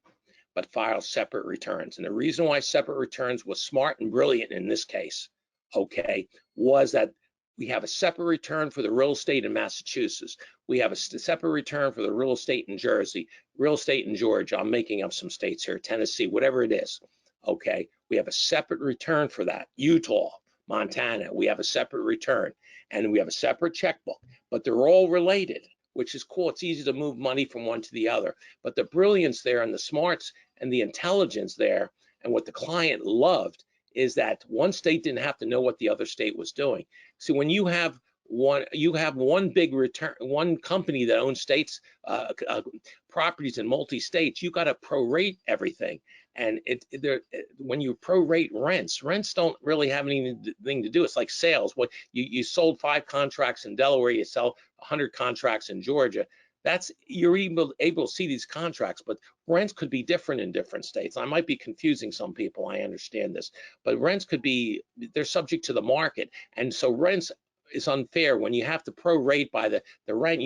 but file separate returns. And the reason why separate returns was smart and brilliant in this case, okay, was that we have a separate return for the real estate in Massachusetts. We have a separate return for the real estate in Jersey, real estate in Georgia. I'm making up some states here, Tennessee, whatever it is. Okay, we have a separate return for that. Utah, Montana, we have a separate return, and we have a separate checkbook, but they're all related, which is cool. It's easy to move money from one to the other. But the brilliance there and the smarts and the intelligence there and what the client loved is that one state didn't have to know what the other state was doing. So when you have one big return, one company that owns states, properties in multi-states, you got to prorate everything. And when you prorate rents don't really have anything to do. It's like sales. What you sold 5 contracts in Delaware, you sell 100 contracts in Georgia. You're able to see these contracts, but rents could be different in different states. I might be confusing some people, I understand this, but rents they're subject to the market. And so rents is unfair when you have to prorate by the rent.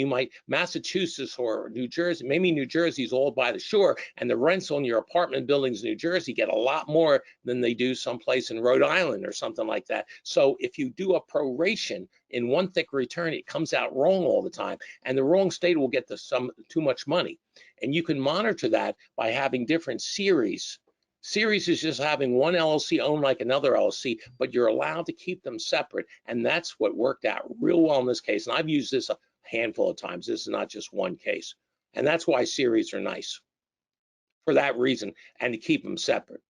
Massachusetts or New Jersey, maybe New Jersey is all by the shore, and the rents on your apartment buildings in New Jersey get a lot more than they do someplace in Rhode Island or something like that. So if you do a proration in one thick return, it comes out wrong all the time, and the wrong state will get too much money. And you can monitor that by having different series Series is just having one LLC owned like another LLC, but you're allowed to keep them separate. And that's what worked out real well in this case. And I've used this a handful of times. This is not just one case. And that's why series are nice for that reason, and to keep them separate.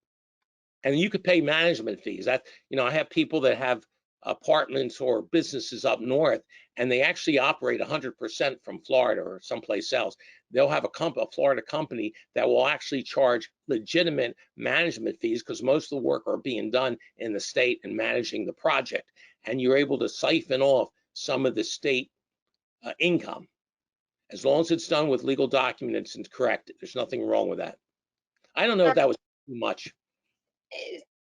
And you could pay management fees. That, I have people that have apartments or businesses up north, and they actually operate 100% from Florida or someplace else. They'll have a Florida company that will actually charge legitimate management fees because most of the work are being done in the state and managing the project. And you're able to siphon off some of the state income. As long as it's done with legal documents and correct, there's nothing wrong with that. I don't know if that was too much.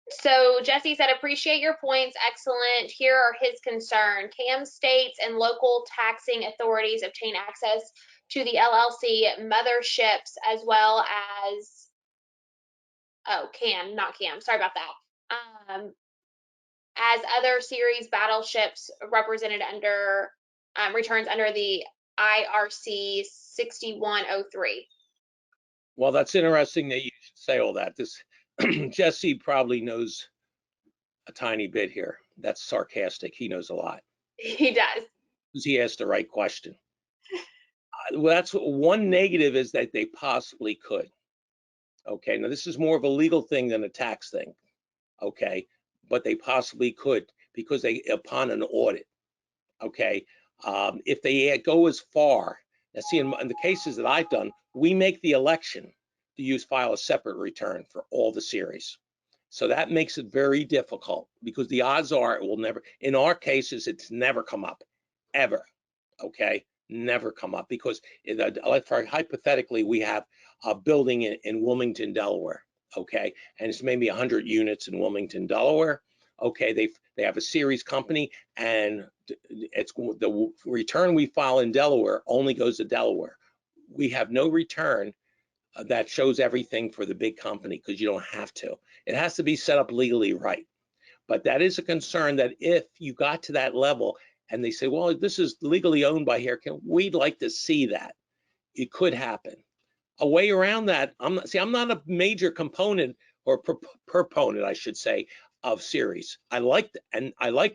So Jesse said, appreciate your points. Excellent. Here are his concerns. Can states and local taxing authorities obtain access to the LLC motherships as well as, sorry about that. As other series battleships represented under, returns under the IRC 6103. Well, that's interesting that you should say all that. This Jesse probably knows a tiny bit here. That's sarcastic. He knows a lot. He does. Because he asked the right question. Well, that's one negative, is that they possibly could. Okay, now this is more of a legal thing than a tax thing. Okay, but they possibly could because upon an audit. Okay, if they go as far, now see, in the cases that I've done, we make the election to file a separate return for all the series. So that makes it very difficult because the odds are it will never, in our cases, it's never come up, ever. Okay, never come up because hypothetically, we have a building in Wilmington, Delaware. Okay, and it's maybe 100 units in Wilmington, Delaware. Okay, they have a series company, and it's the return we file in Delaware only goes to Delaware. We have no return that shows everything for the big company because you don't have to. It has to be set up legally right. But that is a concern, that if you got to that level and they say, well, this is legally owned by here, we'd like to see that. It could happen. A way around that, I'm not a major component or proponent, I should say, of series. I like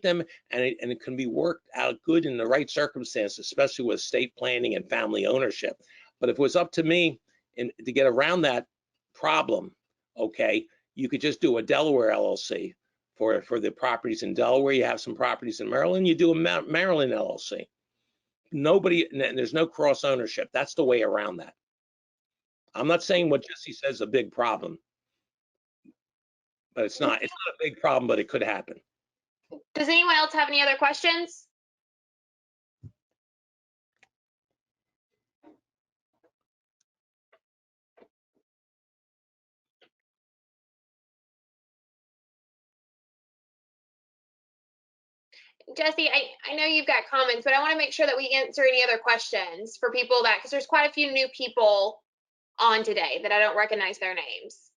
them, and it can be worked out good in the right circumstances, especially with estate planning and family ownership. But if it was up to me, and to get around that problem, okay, you could just do a Delaware LLC for the properties in Delaware. You have some properties in Maryland, you do a Maryland LLC. There's no cross ownership. That's the way around that. I'm not saying what Jesse says is a big problem, but it's not a big problem, but it could happen. Does anyone else have any other questions? Jesse, I know you've got comments, but I want to make sure that we answer any other questions for people because there's quite a few new people on today that I don't recognize their names.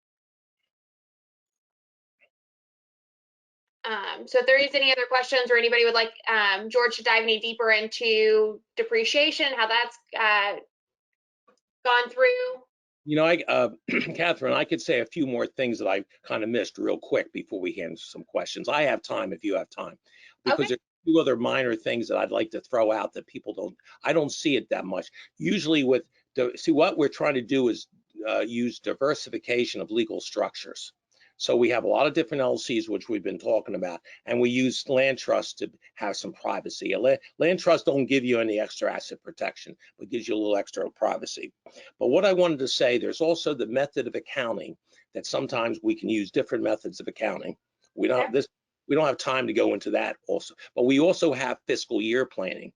So if there is any other questions, or anybody would like George to dive any deeper into depreciation, how that's gone through. Catherine, I could say a few more things that I kind of missed real quick before we answer some questions. I have time if you have time, because there's a few other minor things that I'd like to throw out that I don't see it that much. Usually what we're trying to do is use diversification of legal structures. So we have a lot of different LLCs, which we've been talking about, and we use land trusts to have some privacy. Land trusts don't give you any extra asset protection, but gives you a little extra privacy. But what I wanted to say, there's also the method of accounting that sometimes we can use different methods of accounting. We don't have time to go into that also, but we also have fiscal year planning.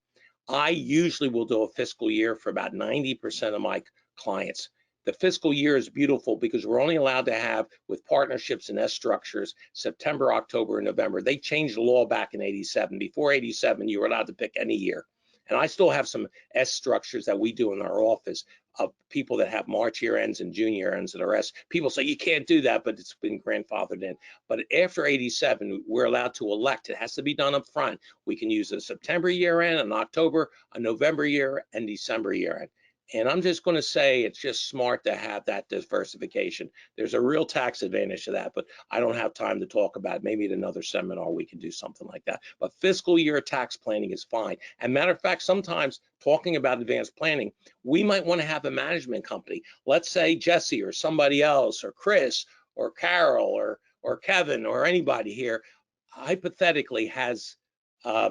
I usually will do a fiscal year for about 90% of my clients. The fiscal year is beautiful because we're only allowed to have, with partnerships and S structures, September, October, and November. They changed the law back in '87. Before '87, you were allowed to pick any year. And I still have some S structures that we do in our office of people that have March year ends and June year ends that are S. People say you can't do that, but it's been grandfathered in. But after '87, we're allowed to elect. It has to be done up front. We can use a September year end, an October, a November year, and December year end. And I'm just going to say it's just smart to have that diversification. There's a real tax advantage to that, but I don't have time to talk about it. Maybe at another seminar we can do something like that. But fiscal year tax planning is fine. And matter of fact, sometimes talking about advanced planning, we might want to have a management company. Let's say Jesse or somebody else or Chris or Carol or Kevin or anybody here hypothetically has a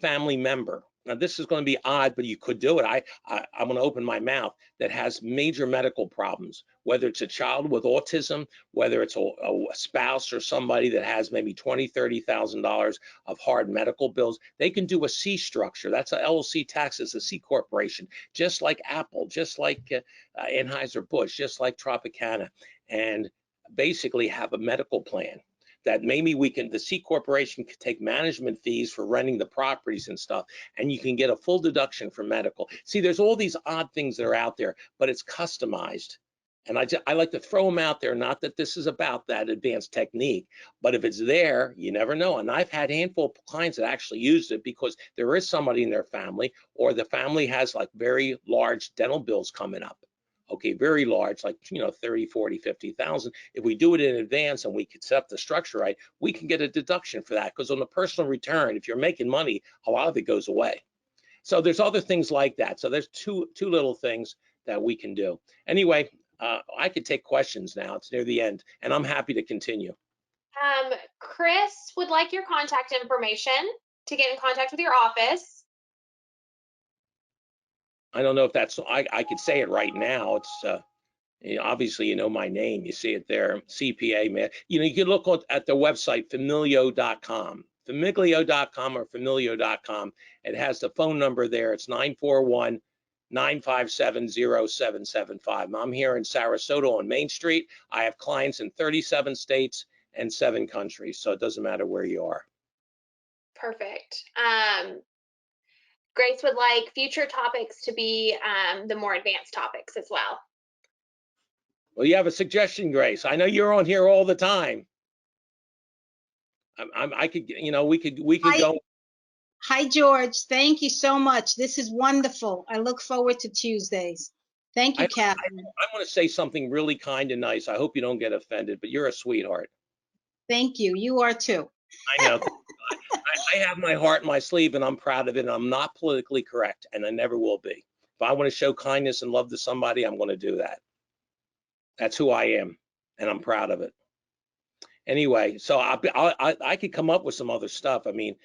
family member. Now this is going to be odd, but you could do it. I'm going to open my mouth, that has major medical problems, whether it's a child with autism, whether it's a spouse or somebody that has maybe $20,000, $30,000 of hard medical bills. They can do a C structure. That's a LLC tax as a C corporation, just like Apple, just like Anheuser-Busch, just like Tropicana, and basically have a medical plan that maybe the C corporation could take management fees for renting the properties and stuff, and you can get a full deduction for medical. See, there's all these odd things that are out there, but it's customized. And I like to throw them out there, not that this is about that advanced technique, but if it's there, you never know. And I've had a handful of clients that actually used it because there is somebody in their family, or the family has like very large dental bills coming up. Okay, very large, like 30, 40, 50,000. If we do it in advance and we can set up the structure right, we can get a deduction for that, because on the personal return, if you're making money, a lot of it goes away. So there's other things like that. So there's two little things that we can do. Anyway, I could take questions now. It's near the end, and I'm happy to continue. Chris would like your contact information to get in contact with your office. I don't know if that's, I could say it right now. It's obviously, you know my name, you see it there, CPA man. You can look at the website, famiglio.com, famiglio.com or famiglio.com. It has the phone number there. It's 941-957-0775. I'm here in Sarasota on Main Street. I have clients in 37 states and 7 countries, so it doesn't matter where you are. Perfect. Grace would like future topics to be the more advanced topics as well. Well, you have a suggestion, Grace? I know you're on here all the time. I could, we could go. Hi, George. Thank you so much. This is wonderful. I look forward to Tuesdays. Thank you, Catherine. I want to say something really kind and nice. I hope you don't get offended, but you're a sweetheart. Thank you. You are too. I know. I have my heart in my sleeve, and I'm proud of it. And I'm not politically correct, and I never will be. If I want to show kindness and love to somebody, I'm going to do that. That's who I am, and I'm proud of it. Anyway, so I could come up with some other stuff. I mean,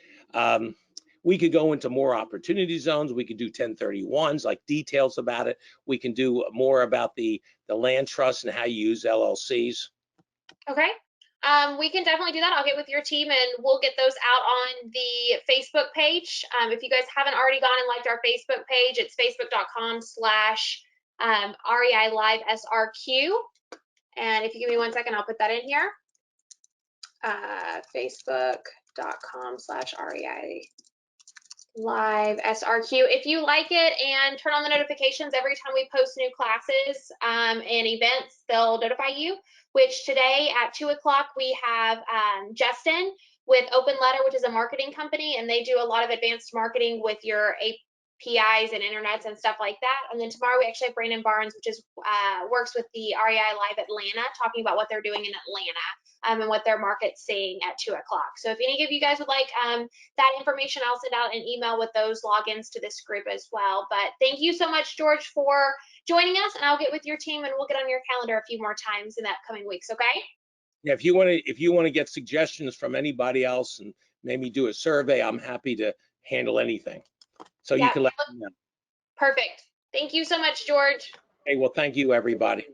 we could go into more opportunity zones. We could do 1031s, like details about it. We can do more about the land trust and how you use LLCs. Okay. We can definitely do that. I'll get with your team and we'll get those out on the Facebook page. If you guys haven't already gone and liked our Facebook page, it's facebook.com/REI Live SRQ. And if you give me 1 second, I'll put that in here. Facebook.com/REI Live SRQ. If you like it and turn on the notifications every time we post new classes and events, they'll notify you. Which today at 2 o'clock we have Justin with Open Letter, which is a marketing company, and they do a lot of advanced marketing with your APIs and internets and stuff like that. And then tomorrow we actually have Brandon Barnes, which is works with the REI Live Atlanta, talking about what they're doing in Atlanta and what their market's seeing at 2 o'clock. So if any of you guys would like that information, I'll send out an email with those logins to this group as well. But thank you so much, George, for joining us, and I'll get with your team and we'll get on your calendar a few more times in the upcoming weeks. Okay? Yeah, if you want to get suggestions from anybody else and maybe do a survey, I'm happy to handle anything. So yeah, you can let me know. Perfect. Thank you so much, George. Hey, well, thank you, everybody.